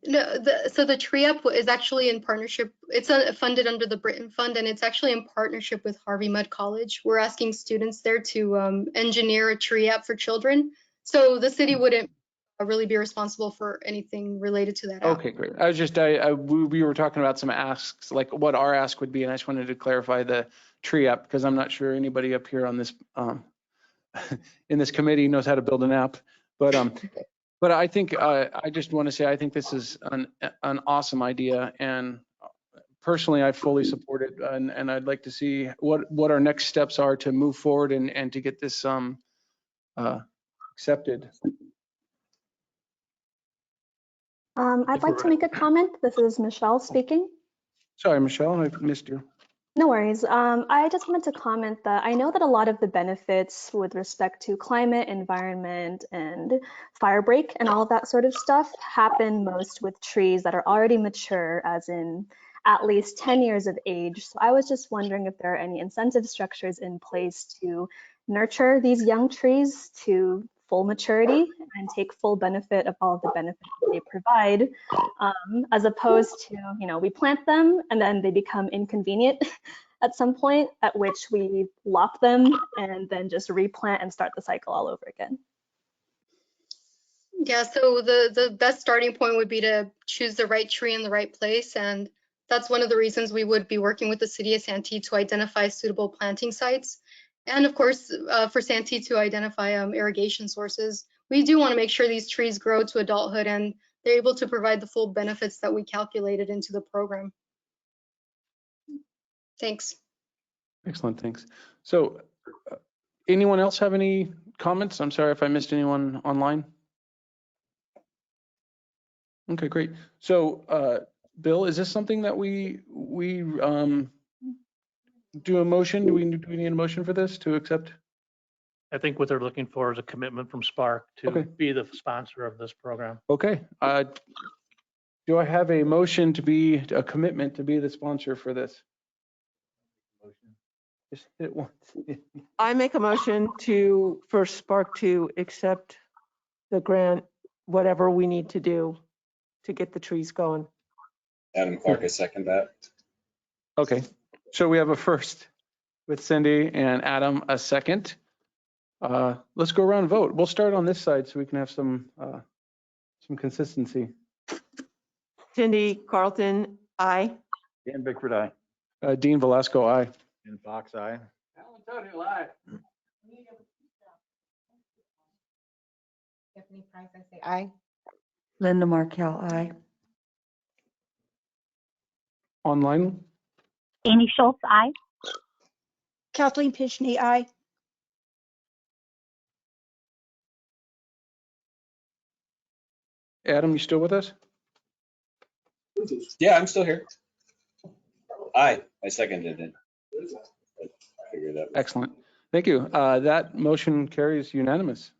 No, so the tree app is actually in partnership. It's funded under the Britain Fund, and it's actually in partnership with Harvey Mudd College. We're asking students there to engineer a tree app for children. So the city wouldn't really be responsible for anything related to that app. Okay, great. I was just, we were talking about some asks, like what our ask would be, and I just wanted to clarify the tree app because I'm not sure anybody up here on this, in this committee knows how to build an app. But I think, I just want to say, I think this is an awesome idea, and personally, I fully support it, and I'd like to see what our next steps are to move forward and to get this accepted. I'd like to make a comment. This is Michelle speaking. Sorry, Michelle, I missed you. No worries. I just wanted to comment that I know that a lot of the benefits with respect to climate, environment, and fire break and all of that sort of stuff happen most with trees that are already mature, as in at least 10 years of age. So I was just wondering if there are any incentive structures in place to nurture these young trees to full maturity and take full benefit of all of the benefits that they provide, as opposed to, we plant them and then they become inconvenient at some point, at which we lop them and then just replant and start the cycle all over again. Yeah, so the best starting point would be to choose the right tree in the right place. And that's one of the reasons we would be working with the city of Santee to identify suitable planting sites. And of course, for Santee to identify irrigation sources. We do want to make sure these trees grow to adulthood and they're able to provide the full benefits that we calculated into the program. Thanks. Excellent, thanks. So anyone else have any comments? I'm sorry if I missed anyone online. Okay, great. So Bill, is this something that we do a motion? Do we need a motion for this to accept? I think what they're looking for is a commitment from SPARC to be the sponsor of this program. Okay. Do I have a motion to be a commitment to be the sponsor for this? Just hit it once. I make a motion for SPARC to accept the grant, whatever we need to do to get the trees going. Adam Clark, I second that. Okay. So we have a first with Cindy and Adam, a second. Let's go around and vote. We'll start on this side so we can have some consistency. Cindy Carlton, aye. Dan Bickford, aye. Dean Velasco, aye. And Fox, aye. Stephanie Price, I say aye. Linda Markell, aye. Online, Amy Schultz, aye. Kathleen Pishney, aye. Adam, you still with us? Yeah, I'm still here. Aye, I seconded it. I figured that. Excellent. Thank you. That motion carries unanimous.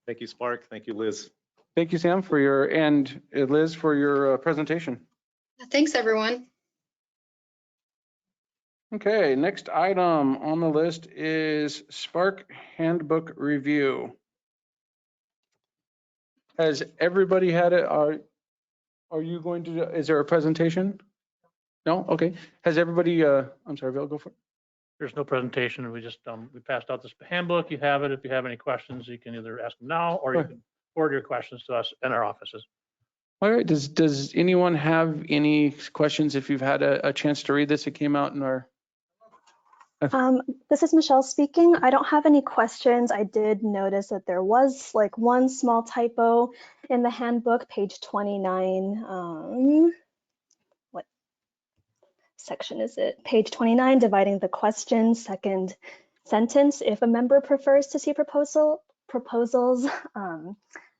Thank you, SPARC. Thank you, Liz. Thank you, Sam, and Liz for your presentation. Thanks, everyone. Okay, next item on the list is SPARC Handbook Review. Has everybody had it? Are you going to, is there a presentation? No? Okay. Has everybody, I'm sorry, Bill, go for it. There's no presentation. We just, we passed out this handbook. You have it. If you have any questions, you can either ask them now or you can forward your questions to us in our offices. All right. Does anyone have any questions? If you've had a chance to read this, it came out in our. This is Michelle speaking. I don't have any questions. I did notice that there was like one small typo in the handbook, page 29. What section is it? Page 29, dividing the question, second sentence. If a member prefers to see proposals,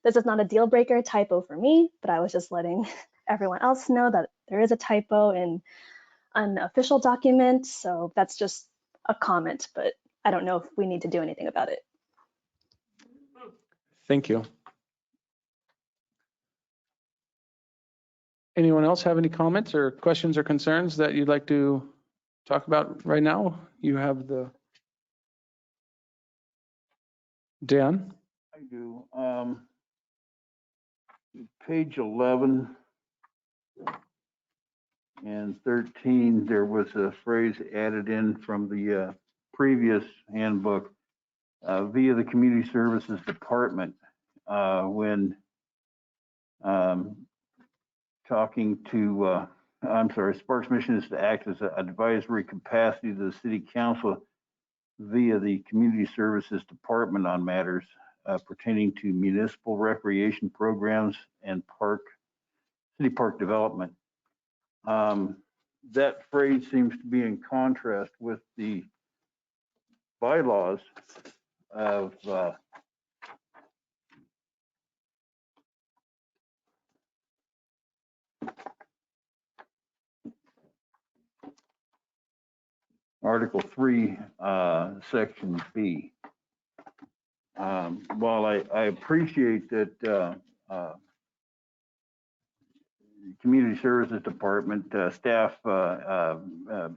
this is not a deal breaker typo for me, but I was just letting everyone else know that there is a typo in an official document. So that's just a comment, but I don't know if we need to do anything about it. Thank you. Anyone else have any comments or questions or concerns that you'd like to talk about right now? You have the. Dan? I do. Page 11 and 13, there was a phrase added in from the previous handbook via the Community Services Department when talking to, SPARC's mission is to act as an advisory capacity to the City Council via the Community Services Department on matters pertaining to municipal recreation programs and city park development. That phrase seems to be in contrast with the bylaws of Article 3, Section B. While I appreciate that Community Services Department staff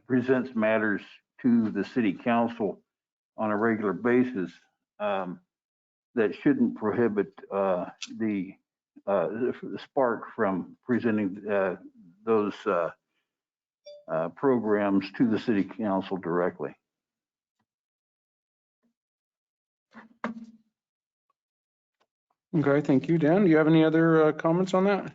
presents matters to the city council on a regular basis, that shouldn't prohibit the SPARC from presenting those programs to the city council directly. Okay, thank you, Dan. Do you have any other comments on that?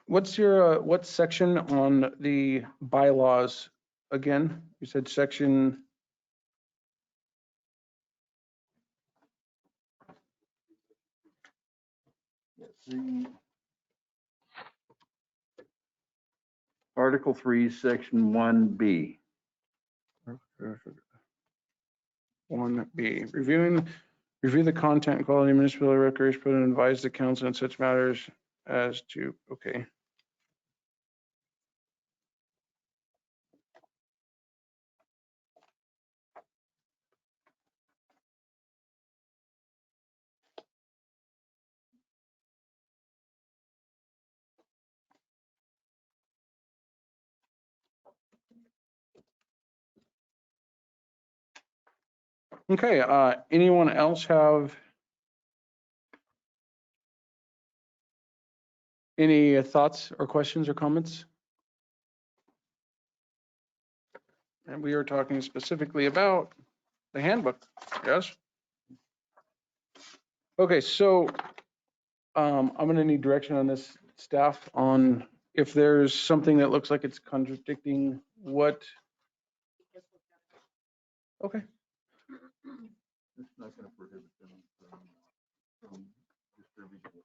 What's your, what section on the bylaws again? You said section, Article 3, Section 1B. 1B, review the content and quality of municipal recreation program and advise the council on such matters as to, okay. Okay, anyone else have any thoughts or questions or comments? And we are talking specifically about the handbook, yes? Okay, so I'm gonna need direction on this, staff, on if there's something that looks like it's contradicting what. Okay. It's not going to prohibit them from distributing it.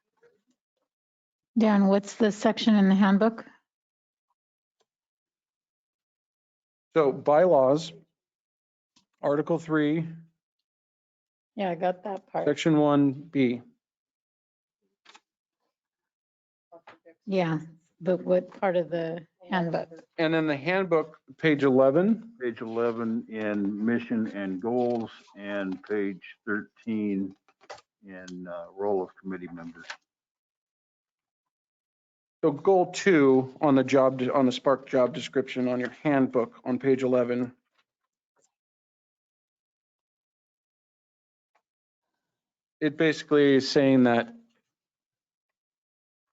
Dan, what's the section in the handbook? So bylaws, Article 3, Yeah, I got that part. Section 1B. Yeah, but what part of the handbook? And then the handbook, page 11. Page 11 in mission and goals, and page 13 in role of committee members. So goal 2 on the job, on the SPARC job description on your handbook on page 11. It basically is saying that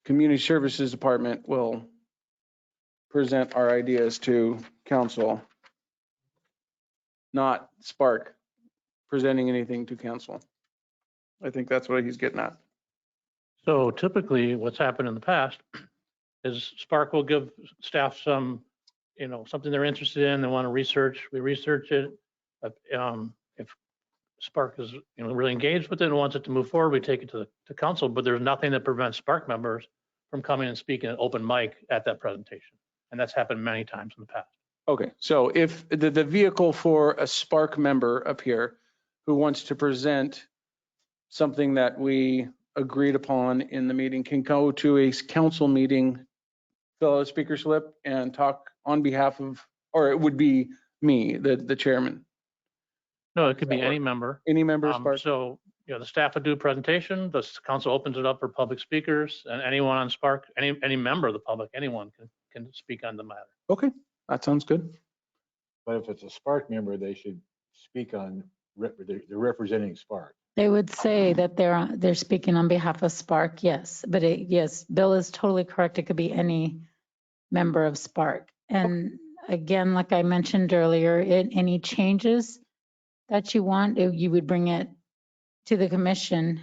Community Services Department will present our ideas to council, not SPARC presenting anything to council. I think that's what he's getting at. So typically what's happened in the past is SPARC will give staff some, something they're interested in, they want to research, we research it. If SPARC is, really engaged with it and wants it to move forward, we take it to council, but there's nothing that prevents SPARC members from coming and speaking at open mic at that presentation. And that's happened many times in the past. Okay, so if the vehicle for a SPARC member up here who wants to present something that we agreed upon in the meeting can go to a council meeting, fill out a speaker slip and talk on behalf of, or it would be me, the chairman. No, it could be any member. Any member of SPARC? So, the staff would do a presentation, the council opens it up for public speakers, and anyone on SPARC, any member of the public, anyone can speak on the matter. Okay, that sounds good. But if it's a SPARC member, they should speak on, they're representing SPARC. They would say that they're speaking on behalf of SPARC, yes. But yes, Bill is totally correct. It could be any member of SPARC. And again, like I mentioned earlier, any changes that you want, you would bring it to the commission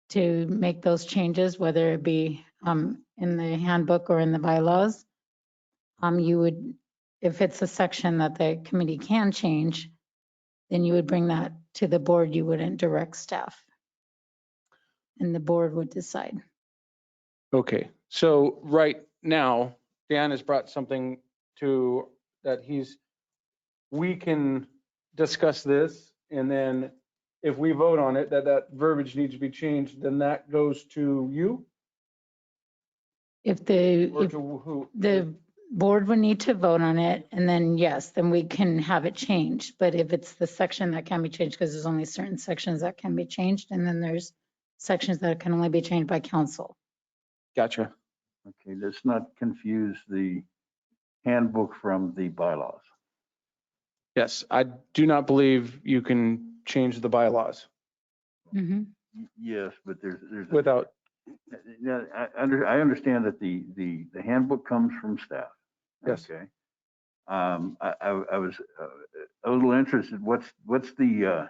to make those changes, whether it be in the handbook or in the bylaws. You would, if it's a section that the committee can change, then you would bring that to the board. You wouldn't direct staff. And the board would decide. Okay, so right now, Dan has brought something to that we can discuss this, and then if we vote on it, that verbiage needs to be changed, then that goes to you? If the, Or if to who? the board would need to vote on it, and then yes, then we can have it changed. But if it's the section that can be changed, because there's only certain sections that can be changed, and then there's sections that can only be changed by council. Gotcha. Okay, let's not confuse the handbook from the bylaws. Yes, I do not believe you can change the bylaws Yes, but there's. without, Yeah, I understand that the handbook comes from staff. yes. Okay. I was a little interested, what's the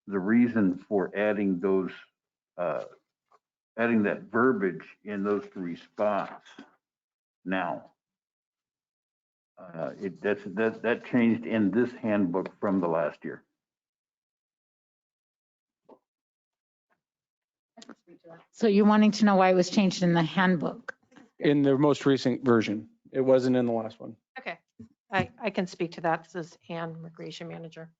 reason for adding those, adding that verbiage in those 3 spots now? That changed in this handbook from the last year. So you're wanting to know why it was changed in the handbook? In the most recent version. It wasn't in the last one. Okay, I can speak to that. This is Ann, Recreation Manager.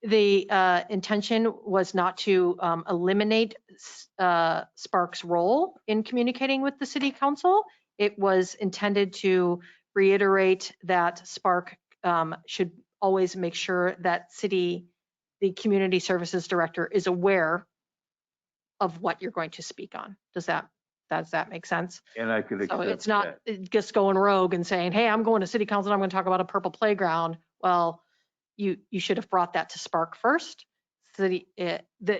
The intention was not to eliminate SPARC's role in communicating with the city council. It was intended to reiterate that SPARC should always make sure that the community services director is aware of what you're going to speak on. Does that make sense? And I could accept So it's not just going rogue and saying, hey, I'm going to city council and I'm going to talk about a purple playground. Well, you should have brought that to SPARC first, the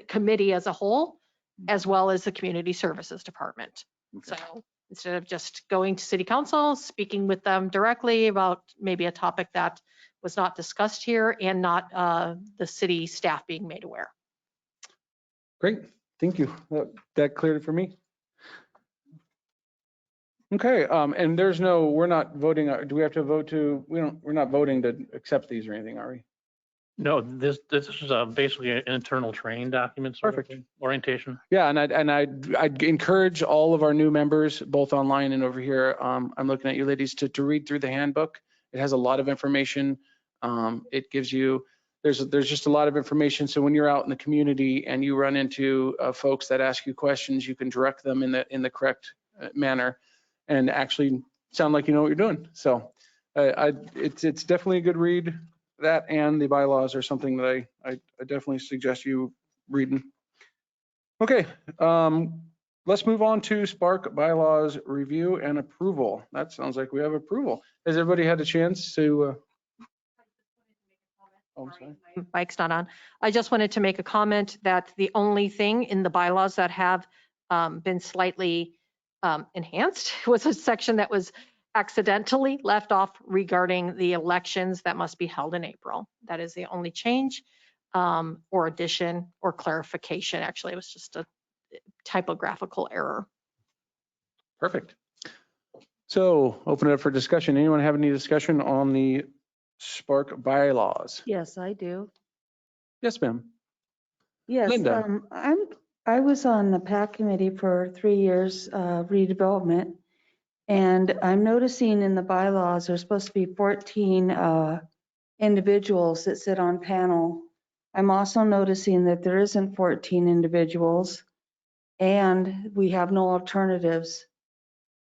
committee as a whole, as well as the community services department. Okay. So instead of just going to city council, speaking with them directly about maybe a topic that was not discussed here and not the city staff being made aware. Great, thank you. That cleared it for me. Okay, and we're not voting, do we have to vote we're not voting to accept these or anything, are we? No, this is basically an internal training document. Sort of Perfect. orientation. Yeah, and I'd encourage all of our new members, both online and over here. I'm looking at you ladies to read through the handbook. It has a lot of information. It gives you, there's just a lot of information. So when you're out in the community and you run into folks that ask you questions, you can direct them in the correct manner and actually sound like you know what you're doing. So it's definitely a good read. That and the bylaws are something that I definitely suggest you reading. Okay, let's move on to SPARC bylaws review and approval. That sounds like we have approval. Has everybody had a chance to? Oh, I'm sorry. Mike's not on. I just wanted to make a comment that the only thing in the bylaws that have been slightly enhanced was a section that was accidentally left off regarding the elections that must be held in April. That is the only change or addition or clarification. Actually, it was just a typographical error. Perfect. So open it up for discussion. Anyone have any discussion on the SPARC bylaws? Yes, I do. Yes, ma'am. Yes, Linda. I was on the PAC committee for 3 years, redevelopment. And I'm noticing in the bylaws, there's supposed to be 14 individuals that sit on panel. I'm also noticing that there isn't 14 individuals and we have no alternatives.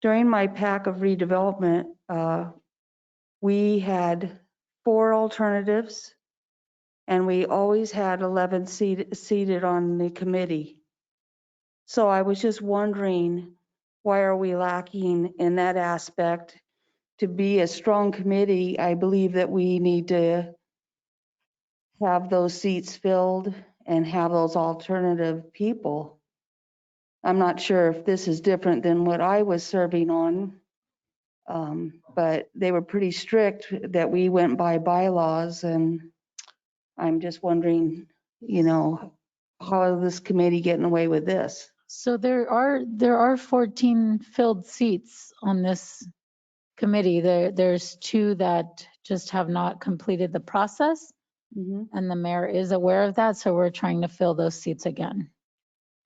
During my PAC of redevelopment, we had 4 alternatives and we always had 11 seated on the committee. So I was just wondering, why are we lacking in that aspect? To be a strong committee, I believe that we need to have those seats filled and have those alternative people. I'm not sure if this is different than what I was serving on, but they were pretty strict that we went by bylaws, and I'm just wondering, how is this committee getting away with this? So there are 14 filled seats on this committee. There's 2 that just have not completed the process, and the mayor is aware of that. So we're trying to fill those seats again.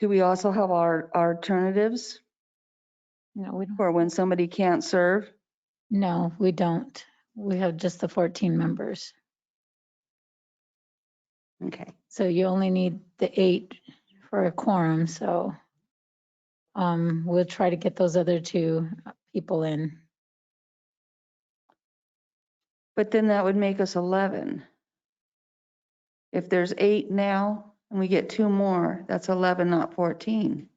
Do we also have our alternatives? No, we don't. For when somebody can't serve? No, we don't. We have just the 14 members. Okay. So you only need the 8 for a quorum. So we'll try to get those other two people in. But then that would make us 11. If there's 8 now and we get 2 more, that's 11, not 14.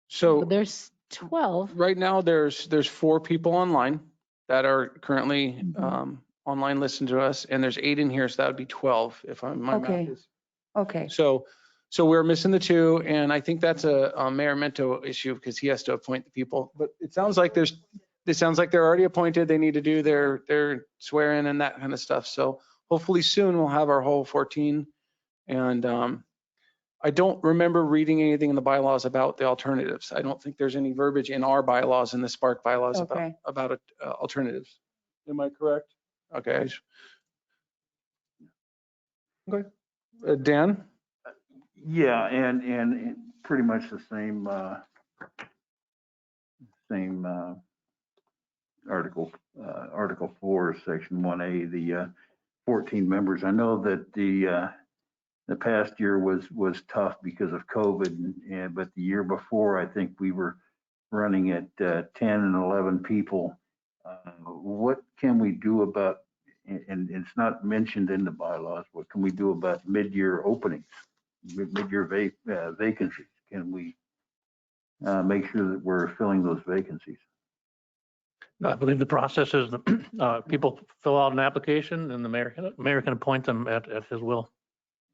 So there's 12. right now, there's 4 people online that are currently Mhm. online listening to us, and there's 8 in here, so that would be 12 if my math Okay. is. Okay. So we're missing the 2, and I think that's a Mayor Mento issue because he has to appoint the people. But it sounds like they're already appointed. They need to do their swearing and that kind of stuff. So hopefully soon we'll have our whole 14. And I don't remember reading anything in the bylaws about the alternatives. I don't think there's any verbiage in our bylaws, in the SPARC bylaws Okay. about alternatives. Am I correct? Okay. Okay. Dan? Yeah, and pretty much the same, article, Article 4, Section 1A, the 14 members. I know that the past year was tough because of COVID, but the year before, I think we were running at 10 and 11 people. What can we do about, and it's not mentioned in the bylaws, what can we do about mid-year openings, mid-year vacancies? Can we make sure that we're filling those vacancies? I believe the process is people fill out an application and the mayor can appoint them at his will.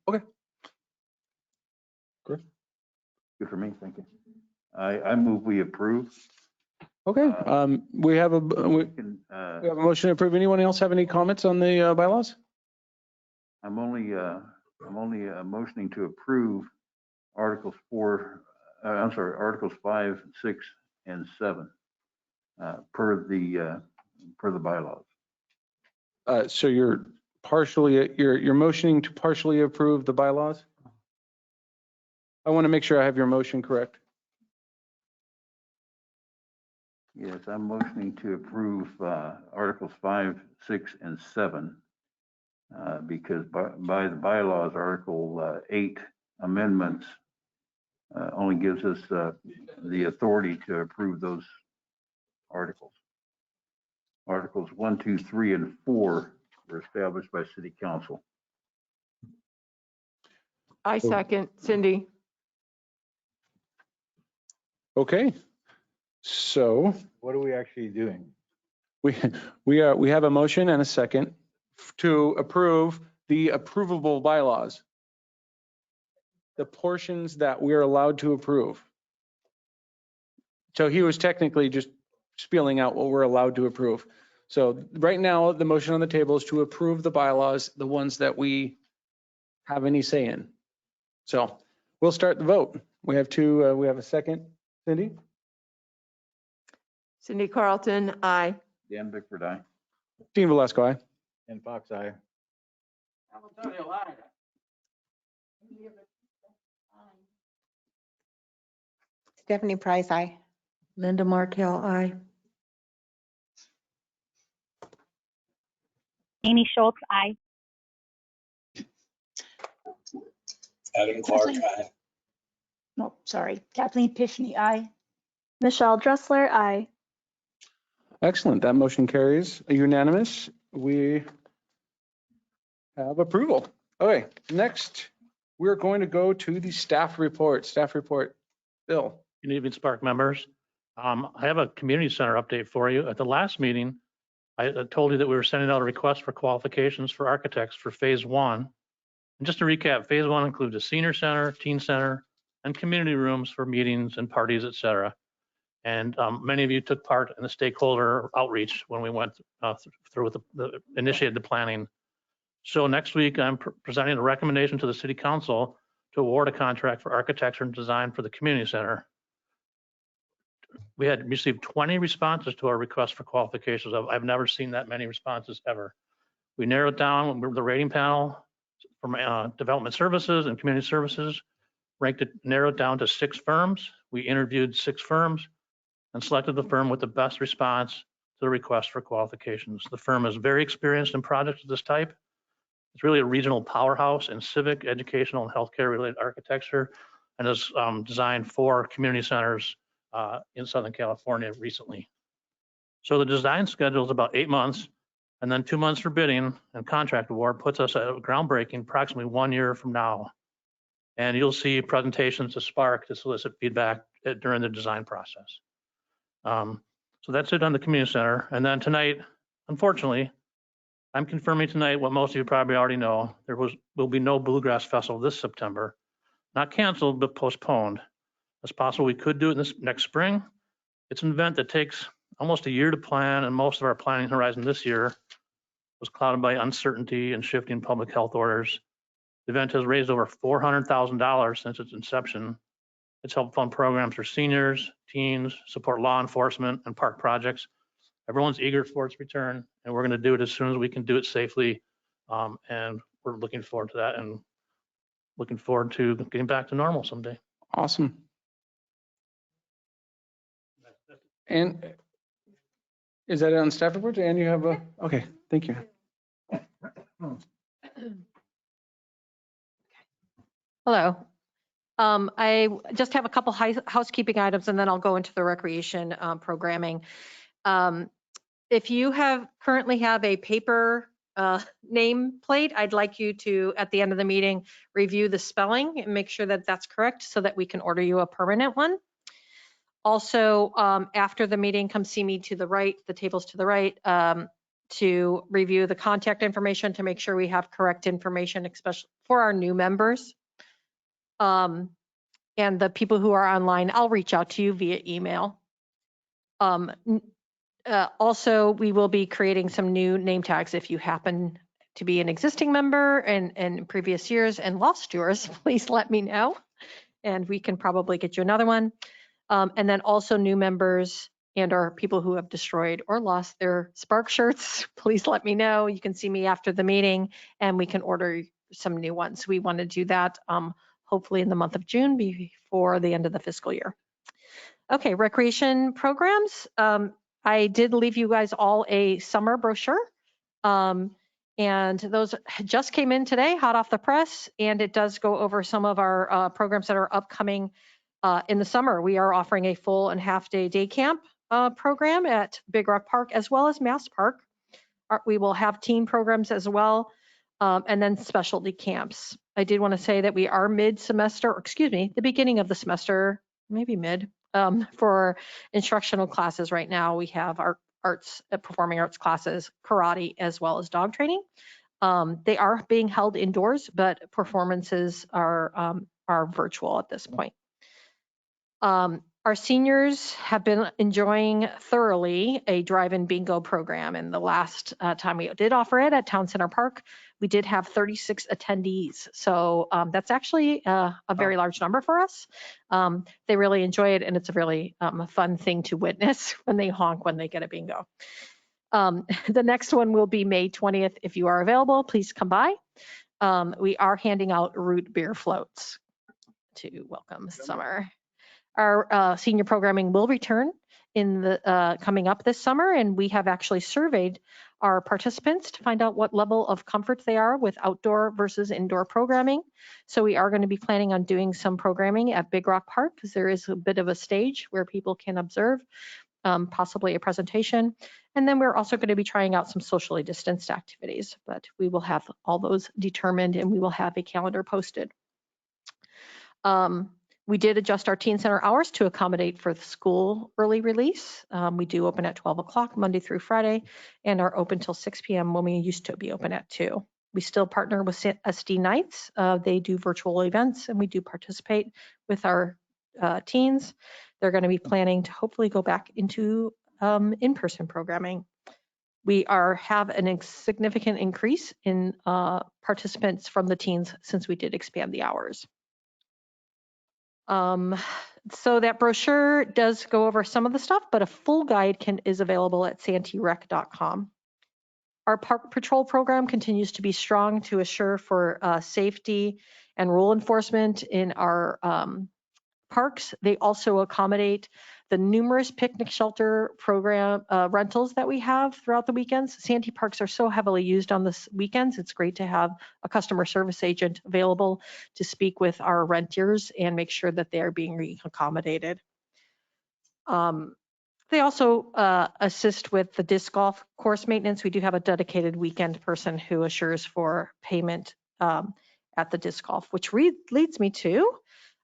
Okay. Good for me, thank you. I move we approve. Okay. We have a We can, we have a motion to approve. Anyone else have any comments on the bylaws? I'm only motioning to approve Articles 5, 6, and 7 per the bylaws. So you're motioning to partially approve the bylaws? I want to make sure I have your motion correct. Yes, I'm motioning to approve Articles 5, 6, and 7 because by the bylaws, Article 8 amendments only gives us the authority to approve those articles. Articles 1, 2, 3, and 4 were established by City Council. I second, Cindy. Okay. So What are we actually doing? we have a motion and a second to approve the approvable bylaws, the portions that we're allowed to approve. So he was technically just spelling out what we're allowed to approve. So right now, the motion on the table is to approve the bylaws, the ones that we have any say in. So we'll start the vote. We have a second. Cindy? Cindy Carlton, aye. Dan Bickford, aye. Dean Velasco, aye. And Fox, aye. Stephanie Price, aye. Linda Martell, aye. Amy Schultz, aye. Adam Clark, aye. No, sorry. Kathleen Pishney, aye. Michelle Dressler, aye. Excellent. That motion carries unanimous. We have approval. Okay, next, we're going to go to the staff report. Staff report. Bill. Good evening, SPARC members. I have a community center update for you. At the last meeting, I told you that we were sending out a request for qualifications for architects for phase 1. And just to recap, phase 1 includes a senior center, teen center, and community rooms for meetings and parties, et cetera. And many of you took part in the stakeholder outreach when we went through with initiated the planning. So next week, I'm presenting a recommendation to the City Council to award a contract for architecture and design for the community center. We had received 20 responses to our request for qualifications. I've never seen that many responses ever. We narrowed down the rating panel from development services and community services, narrowed down to 6 firms. We interviewed 6 firms and selected the firm with the best response to the request for qualifications. The firm is very experienced in projects of this type. It's really a regional powerhouse in civic, educational, and healthcare related architecture. and is designed for community centers in Southern California recently. So the design schedule is about 8 months, and then 2 months for bidding and contract award puts us at groundbreaking approximately 1 year from now. And you'll see presentations to SPARC to solicit feedback during the design process. So that's it on the community center. And then tonight, unfortunately, I'm confirming tonight what most of you probably already know. There will be no Bluegrass Festival this September. Not canceled, but postponed. It's possible we could do it this next spring. It's an event that takes almost a year to plan, and most of our planning horizon this year was clouded by uncertainty and shifting public health orders. The event has raised over $400,000 since its inception. It's helped fund programs for seniors, teens, support law enforcement, and park projects. Everyone's eager for its return, and we're going to do it as soon as we can do it safely. And we're looking forward to that and looking forward to getting back to normal someday. Awesome. And is that on staff reports? And you have a, okay, thank you. Hello. I just have a couple housekeeping items and then I'll go into the recreation programming. If you currently have a paper name plate, I'd like you to, at the end of the meeting, review the spelling and make sure that that's correct so that we can order you a permanent one. Also, after the meeting, come see me to the right, the tables to the right, to review the contact information to make sure we have correct information, especially for our new members. And the people who are online, I'll reach out to you via email. Also, we will be creating some new name tags. If you happen to be an existing member and in previous years and lost yours, please let me know and we can probably get you another one. And then also new members and or people who have destroyed or lost their SPARC shirts, please let me know. You can see me after the meeting and we can order some new ones. We want to do that hopefully in the month of June before the end of the fiscal year. Okay, recreation programs. I did leave you guys all a summer brochure. And those just came in today, hot off the press, and it does go over some of our programs that are upcoming in the summer. We are offering a full and half day camp program at Big Rock Park as well as Mass Park. We will have teen programs as well, and then specialty camps. I did want to say that we are the beginning of the semester, maybe mid, for instructional classes right now. We have our performing arts classes, karate, as well as dog training. They are being held indoors, but performances are virtual at this point. Our seniors have been enjoying thoroughly a drive-in bingo program. And the last time we did offer it at Town Center Park, we did have 36 attendees. So that's actually a very large number for us. They really enjoy it, and it's a really fun thing to witness when they honk when they get a bingo. The next one will be May 20th. If you are available, please come by. We are handing out root beer floats to welcome summer. Our senior programming will return in the coming up this summer, and we have actually surveyed our participants to find out what level of comfort they are with outdoor versus indoor programming. So we are going to be planning on doing some programming at Big Rock Park because there is a bit of a stage where people can observe, possibly a presentation. And then we're also going to be trying out some socially distanced activities, but we will have all those determined and we will have a calendar posted. We did adjust our teen center hours to accommodate for the school early release. We do open at 12 o'clock Monday through Friday and are open till 6 p.m. when we used to be open at 2. We still partner with SD Nights. They do virtual events and we do participate with our teens. They're going to be planning to hopefully go back into in-person programming. We have a significant increase in participants from the teens since we did expand the hours. So that brochure does go over some of the stuff, but a full guide is available at santirec.com. Our park patrol program continues to be strong to assure for safety and rule enforcement in our parks. They also accommodate the numerous picnic shelter program rentals that we have throughout the weekends. Santee parks are so heavily used on the weekends. It's great to have a customer service agent available to speak with our renters and make sure that they are being accommodated. They also assist with the disc golf course maintenance. We do have a dedicated weekend person who assures for payment at the disc golf, which leads me to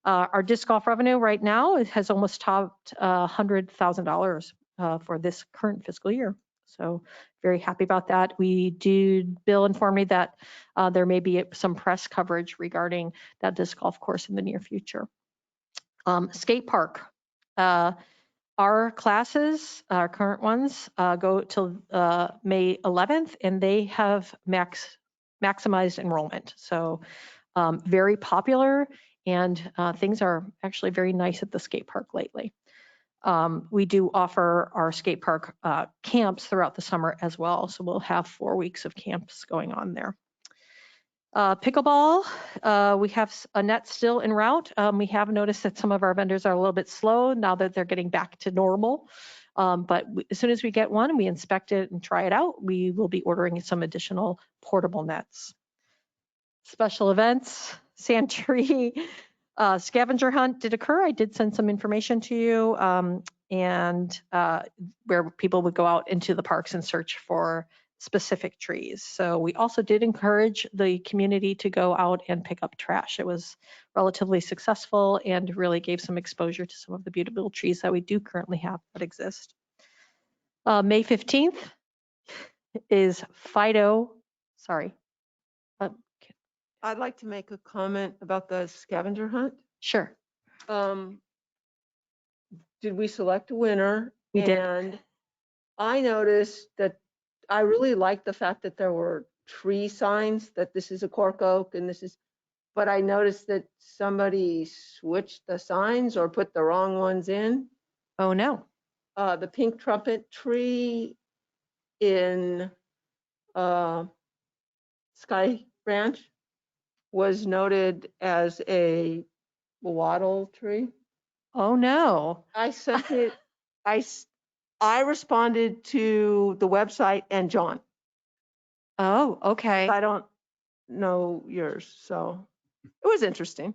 our disc golf revenue right now. It has almost topped $100,000 for this current fiscal year. So very happy about that. Bill informed me that there may be some press coverage regarding that disc golf course in the near future. Skate park. Our classes, our current ones, go till May 11th, and they have maximized enrollment. So very popular, and things are actually very nice at the skate park lately. We do offer our skate park camps throughout the summer as well. So we'll have 4 weeks of camps going on there. Pickleball, we have a net still en route. We have noticed that some of our vendors are a little bit slow now that they're getting back to normal. But as soon as we get one, we inspect it and try it out, we will be ordering some additional portable nets. Special events, sand tree, scavenger hunt did occur. I did send some information to you, and where people would go out into the parks and search for specific trees. So we also did encourage the community to go out and pick up trash. It was relatively successful and really gave some exposure to some of the beautiful trees that we do currently have that exist. May 15th is Fido, sorry. I'd like to make a comment about the scavenger hunt. Sure. Did we select a winner? We did. And I noticed that I really liked the fact that there were tree signs, that this is a cork oak and this is, but I noticed that somebody switched the signs or put the wrong ones in. Oh, no. The pink trumpet tree in Sky Branch was noted as a wattle tree. Oh, no. I sent it, I responded to the website and John. Oh, okay. I don't know yours, so it was interesting.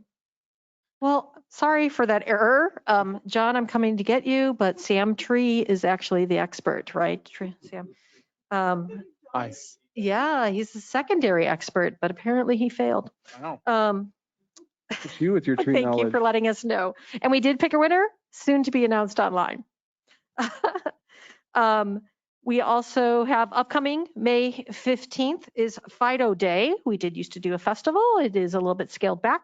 Well, sorry for that error. John, I'm coming to get you, but Sam Tree is actually the expert, right? Sam. Aye. Yeah, he's the secondary expert, but apparently he failed. Wow. It's you with your tree Thank knowledge. you for letting us know. And we did pick a winner, soon to be announced online. We also have upcoming May 15th is Fido Day. We did used to do a festival. It is a little bit scaled back.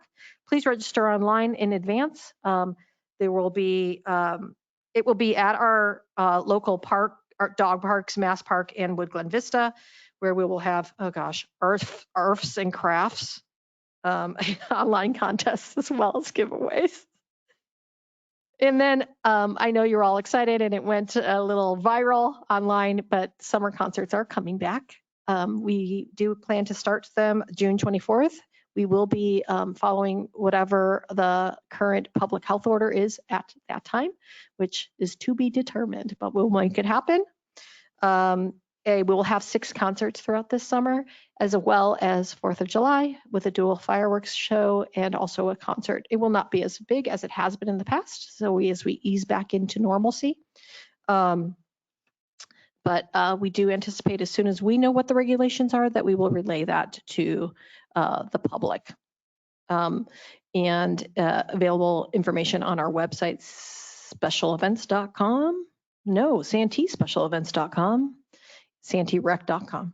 Please register online in advance. There will be, it will be at our local park, our dog parks, Mass Park and Wood Glen Vista, where we will have, oh gosh, arts and crafts, online contests as well as giveaways. And then I know you're all excited and it went a little viral online, but summer concerts are coming back. We do plan to start them June 24th. We will be following whatever the current public health order is at that time, which is to be determined, but we'll make it happen. We will have 6 concerts throughout this summer, as well as 4th of July with a dual fireworks show and also a concert. It will not be as big as it has been in the past, so as we ease back into normalcy. But we do anticipate as soon as we know what the regulations are that we will relay that to the public. And available information on our website, specialevents.com. No, santeespecialevents.com. santerec.com.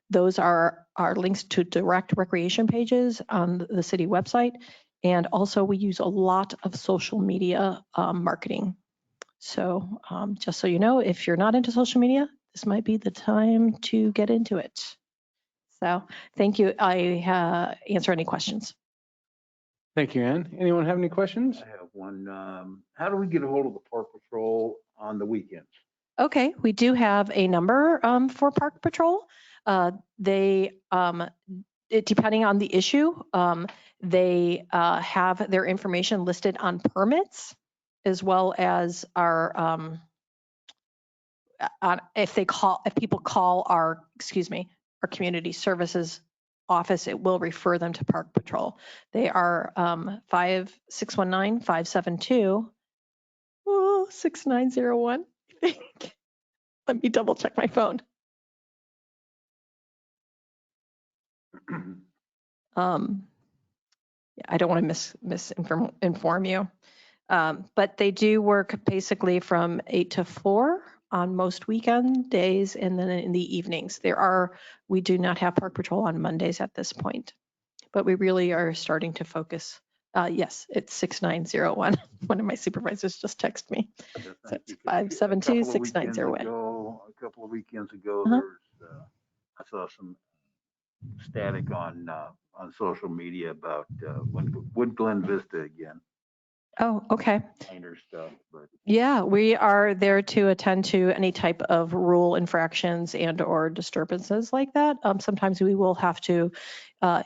Those are our links to direct recreation pages on the city website. And also we use a lot of social media marketing. So just so you know, if you're not into social media, this might be the time to get into it. So thank you. I answer any questions. Thank you, Ann. Anyone have any questions? I have one. How do we get a hold of the Park Patrol on the weekends? Okay, we do have a number for Park Patrol. Depending on the issue, they have their information listed on permits as well as our, if people call our community services office, it will refer them to Park Patrol. They are 5-619-572-6901, I think. Let me double check my phone. I don't want to misinform you. But they do work basically from 8 to 4 on most weekend days, and then in the evenings. We do not have Park Patrol on Mondays at this point, but we really are starting to focus. Yes, it's 6901. One of my supervisors just texted me. So it's 572-6901. A couple of weekends ago, I saw some static on social media about Wood Glen Vista again. Oh, okay. Minor stuff, but Yeah, we are there to attend to any type of rule infractions and or disturbances like that. Sometimes we will have to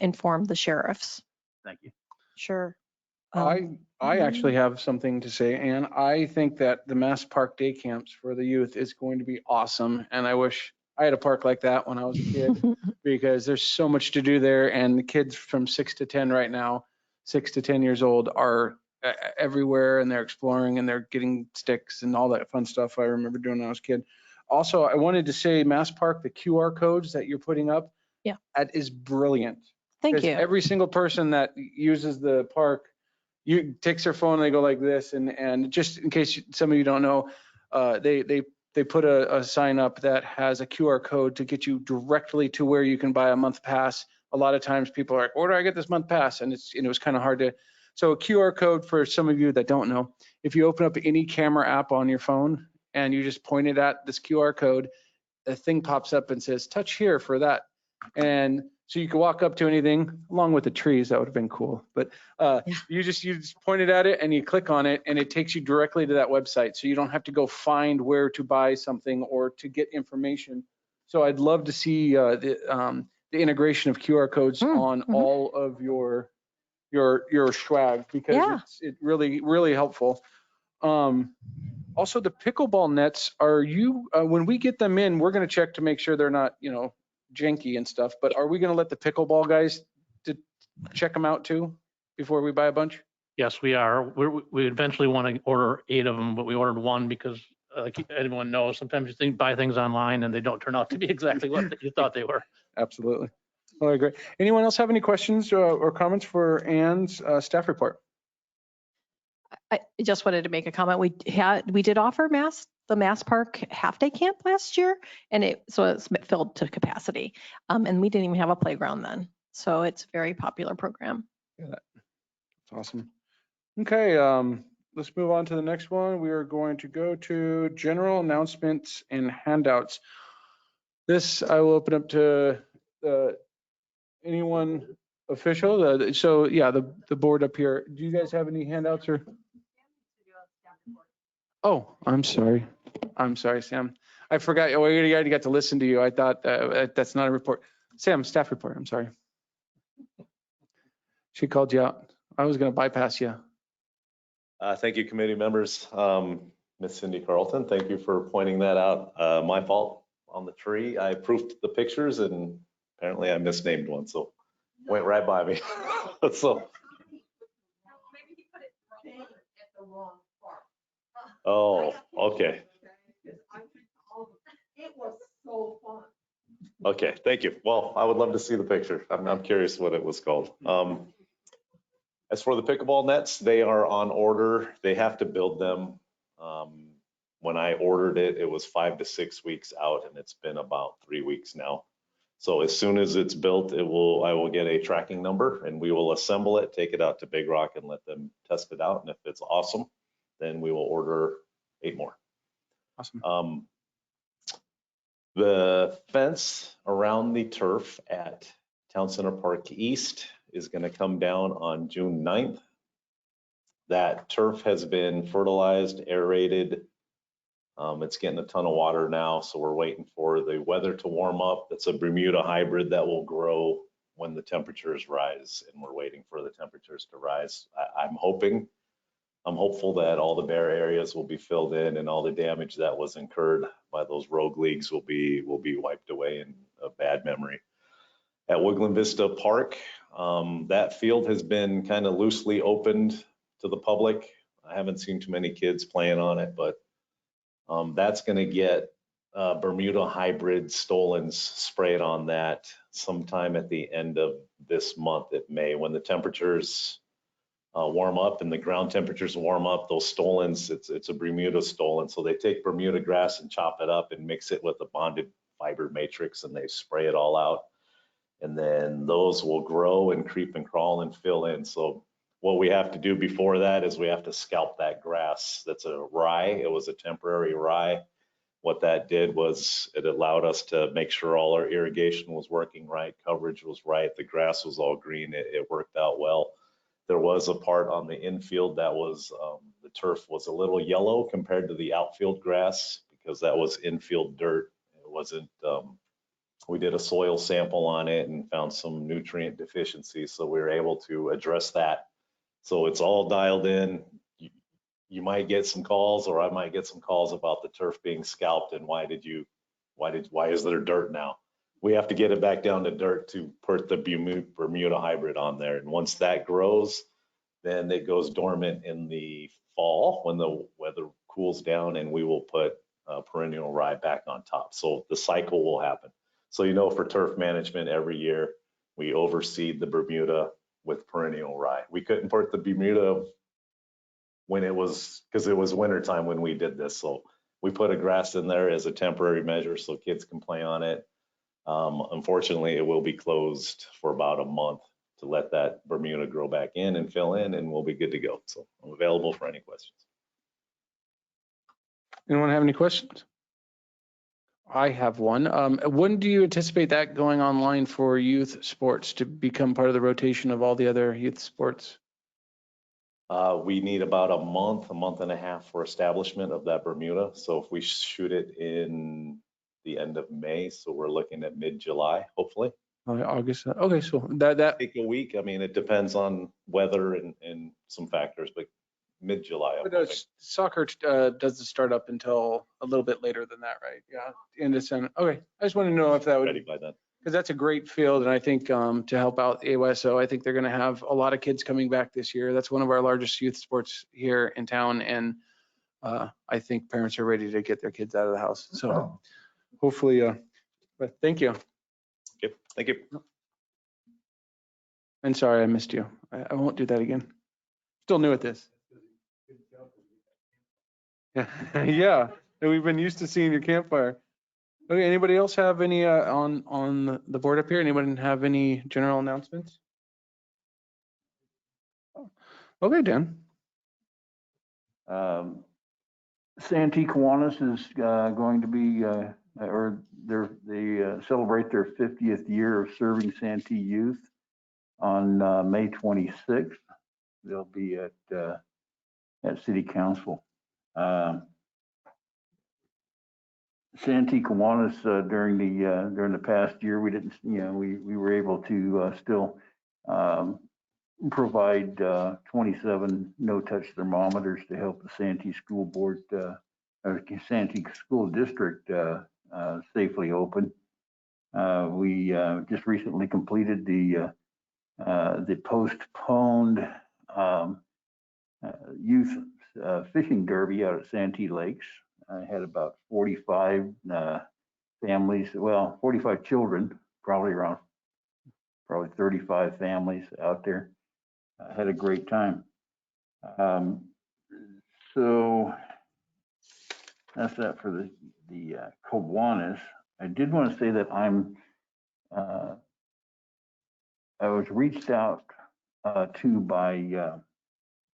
inform the sheriffs. thank you. Sure. I actually have something to say, and I think that the Mass Park day camps for the youth is going to be awesome. And I wish I had a park like that when I was a kid, because there's so much to do there. And the kids from 6 to 10 right now, 6 to 10 years old, are everywhere, and they're exploring and they're getting sticks and all that fun stuff I remember doing when I was a kid. Also, I wanted to say Mass Park, the QR codes that you're putting up, yeah, that is brilliant. Thank you. Every single person that uses the park, takes their phone and they go like this, and just in case some of you don't know, they put a sign up that has a QR code to get you directly to where you can buy a month pass. A lot of times people are like, where do I get this month pass? And it was kind of hard to. So a QR code, for some of you that don't know, if you open up any camera app on your phone and you just point it at this QR code, a thing pops up and says, touch here for that. And so you can walk up to anything, along with the trees. That would have been cool. But you just point it at it and you click on it, and it takes you directly to that website. So you don't have to go find where to buy something or to get information. So I'd love to see the integration of QR codes on all of your swag, because it's really, really helpful. Also, the pickleball nets, are you, when we get them in, we're going to check to make sure they're not, janky and stuff, but are we going to let the pickleball guys to check them out too before we buy a bunch? Yes, we are. We eventually want to order 8 of them, but we ordered 1 because, like everyone knows, sometimes you buy things online and they don't turn out to be exactly what you thought they were. Absolutely. All right, great. Anyone else have any questions or comments for Ann's staff report? I just wanted to make a comment. We did offer the Mass Park half-day camp last year, and it's filled to capacity. And we didn't even have a playground then. So it's a very popular program. Yeah, that's awesome. Okay, let's move on to the next one. We are going to go to general announcements and handouts. This I will open up to anyone official. So yeah, the board up here. Do you guys have any handouts or? Oh, I'm sorry, Sam. I forgot. Oh, we already got to listen to you. I thought that's not a report. Sam, staff report. I'm sorry. She called you out. I was going to bypass you. Thank you, committee members. Miss Cindy Carlton, thank you for pointing that out. My fault on the tree. I proofed the pictures and apparently I misnamed one, so went right by me. So. Oh, okay. It was so fun. Okay, thank you. Well, I would love to see the picture. I'm curious what it was called. As for the pickleball nets, they are on order. They have to build them. When I ordered it, it was 5 to 6 weeks out, and it's been about 3 weeks now. So as soon as it's built, I will get a tracking number, and we will assemble it, take it out to Big Rock, and let them test it out. And if it's awesome, then we will order 8 more. Awesome. The fence around the turf at Town Center Park East is going to come down on June 9th. That turf has been fertilized, aerated. It's getting a ton of water now, so we're waiting for the weather to warm up. It's a Bermuda hybrid that will grow when the temperatures rise, and we're waiting for the temperatures to rise. I'm hoping I'm hopeful that all the bare areas will be filled in and all the damage that was incurred by those rogue leagues will be wiped away in a bad memory. At Woodland Vista Park, that field has been kind of loosely opened to the public. I haven't seen too many kids playing on it, but that's going to get Bermuda hybrid stolons sprayed on that sometime at the end of this month, at May, when the temperatures warm up and the ground temperatures warm up. Those stolons, it's a Bermuda stolon, so they take Bermuda grass and chop it up and mix it with a bonded fiber matrix, and they spray it all out. And then those will grow and creep and crawl and fill in. So what we have to do before that is we have to scalp that grass. That's a rye. It was a temporary rye. What that did was it allowed us to make sure all our irrigation was working right, coverage was right, the grass was all green. It worked out well. There was a part on the infield that was, the turf was a little yellow compared to the outfield grass because that was infield dirt. It wasn't, we did a soil sample on it and found some nutrient deficiencies, so we were able to address that. So it's all dialed in. You might get some calls, or I might get some calls about the turf being scalped and why is there dirt now? We have to get it back down to dirt to put the Bermuda hybrid on there. And once that grows, then it goes dormant in the fall when the weather cools down, and we will put perennial rye back on top. So the cycle will happen. So, you know, for turf management every year, we overseed the Bermuda with perennial rye. We couldn't put the Bermuda when it was, because it was wintertime when we did this. So we put a grass in there as a temporary measure so kids can play on it. Unfortunately, it will be closed for about a month to let that Bermuda grow back in and fill in, and we'll be good to go. So I'm available for any questions. Anyone have any questions? I have one. When do you anticipate that going online for youth sports to become part of the rotation of all the other youth sports? We need about a month and a half for establishment of that Bermuda. So if we shoot it in the end of May, so we're looking at mid-July, hopefully. August. Okay, so that take a week. I mean, it depends on weather and some factors, but mid-July. Soccer doesn't start up until a little bit later than that, right? Yeah, in December. Okay, I just want to know if that would ready by then. Because that's a great field, and I think to help out AWSO, I think they're going to have a lot of kids coming back this year. That's one of our largest youth sports here in town, and I think parents are ready to get their kids out of the house. So hopefully, but thank you. Yep, thank you. And sorry I missed you. I won't do that again. Still new at this. Yeah, yeah. We've been used to seeing your campfire. Okay, anybody else have any on the board up here? Anyone have any general announcements? Okay, Dan. Santee Kiwanis is going to be, they celebrate their 50th year of serving Santee youth on May 26th. They'll be at City Council. Santee Kiwanis during the past year, we didn't, we were able to still provide 27 no-touch thermometers to help the Santee School Board, or Santee School District safely open. We just recently completed the postponed youth fishing derby out at Santee Lakes. I had about 45 families, well, 45 children, probably 35 families out there. I had a great time. So that's that for the Kiwanis. I did want to say that I was reached out to by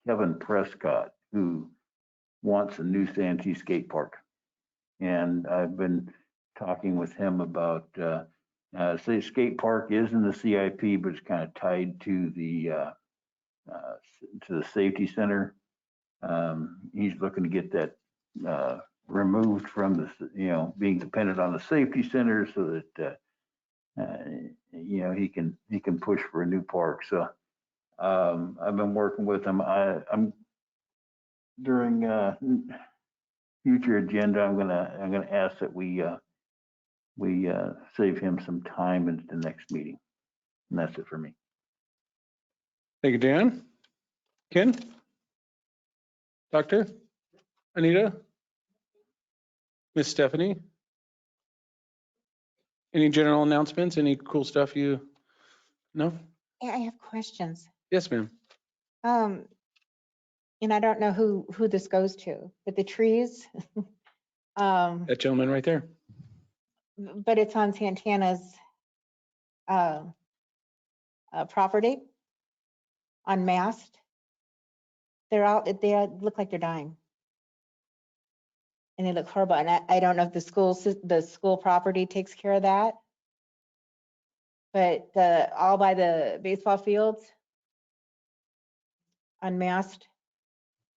Kevin Prescott, who wants a new Santee skate park. And I've been talking with him about, say skate park is in the CIP, but it's kind of tied to the safety center. He's looking to get that removed from the, being dependent on the safety center so that, he can push for a new park. So I've been working with him. during future agenda, I'm gonna ask that we save him some time at the next meeting. And that's it for me. Thank you, Dan. Ken? Doctor? Anita? Miss Stephanie? Any general announcements? Any cool stuff you know? I have questions. Yes, ma'am. And I don't know who this goes to, but the trees, That gentleman right there. but it's on Santana's property, unmasked. They're out, they look like they're dying. And they look horrible. And I don't know if the school property takes care of that. But all by the baseball fields, unmasked.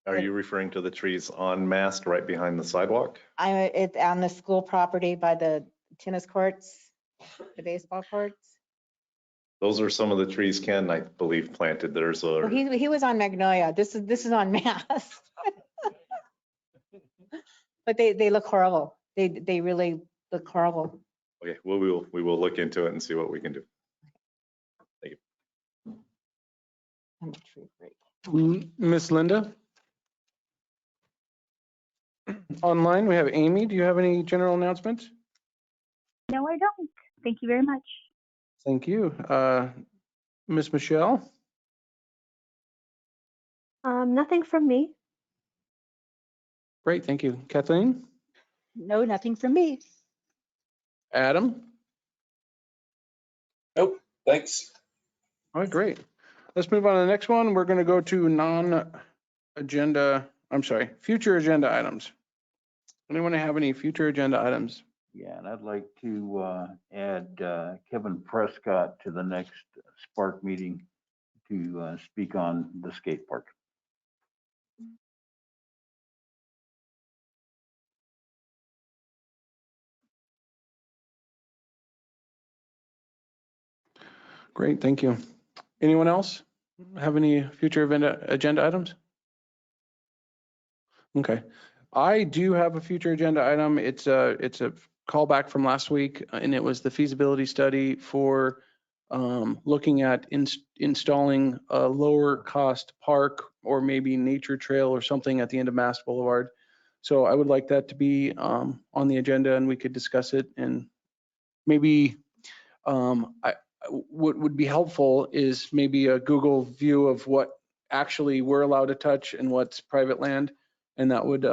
Are you referring to the trees en masse right behind the sidewalk? It's on the school property by the tennis courts, the baseball courts. Those are some of the trees Ken, I believe, planted. There's Well, a, he was on Magnolia. This is on Mass. But they look horrible. They really look horrible. okay, we will look into it and see what we can do. Thank you. I'm a tree freak. Miss Linda? Online, we have Amy. Do you have any general announcements? No, I don't. Thank you very much. Thank you. Miss Michelle? Nothing from me. Great, thank you. Kathleen? No, nothing from me. Adam? Nope, thanks. All right, great. Let's move on to the next one. We're going to go to future agenda items. Anyone have any future agenda items? Yeah, and I'd like to add Kevin Prescott to the next SPARC meeting to speak on the skate park. Great, thank you. Anyone else have any future agenda items? Okay, I do have a future agenda item. It's a callback from last week, and it was the feasibility study for looking at installing a lower cost park or maybe nature trail or something at the end of Mass Boulevard. So I would like that to be on the agenda and we could discuss it, and maybe what would be helpful is maybe a Google view of what actually we're allowed to touch and what's private land. And that would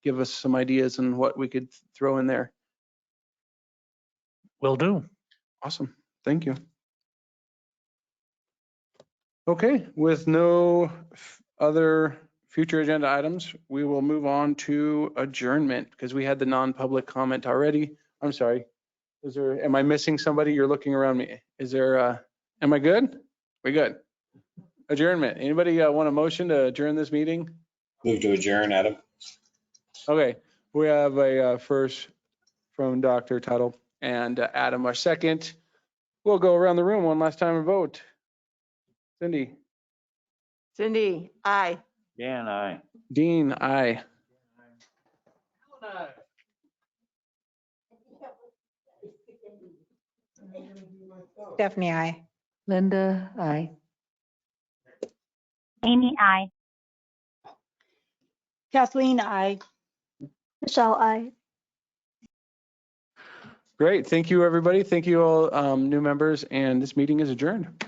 give us some ideas on what we could throw in there. Will do. Awesome, thank you. Okay, with no other future agenda items, we will move on to adjournment because we had the non-public comment already. I'm sorry. Am I missing somebody? You're looking around me. Am I good? We good? Adjournment. Anybody want a motion to adjourn this meeting? Move to adjourn, Adam. Okay, we have a first from Dr. Tuttle and Adam, our second. We'll go around the room one last time and vote. Cindy? Cindy, aye. Dan, aye. Dean, aye. Stephanie, I. Linda, aye. Amy, I. Kathleen, I. Michelle, I. Great, thank you, everybody. Thank you all, new members, and this meeting is adjourned.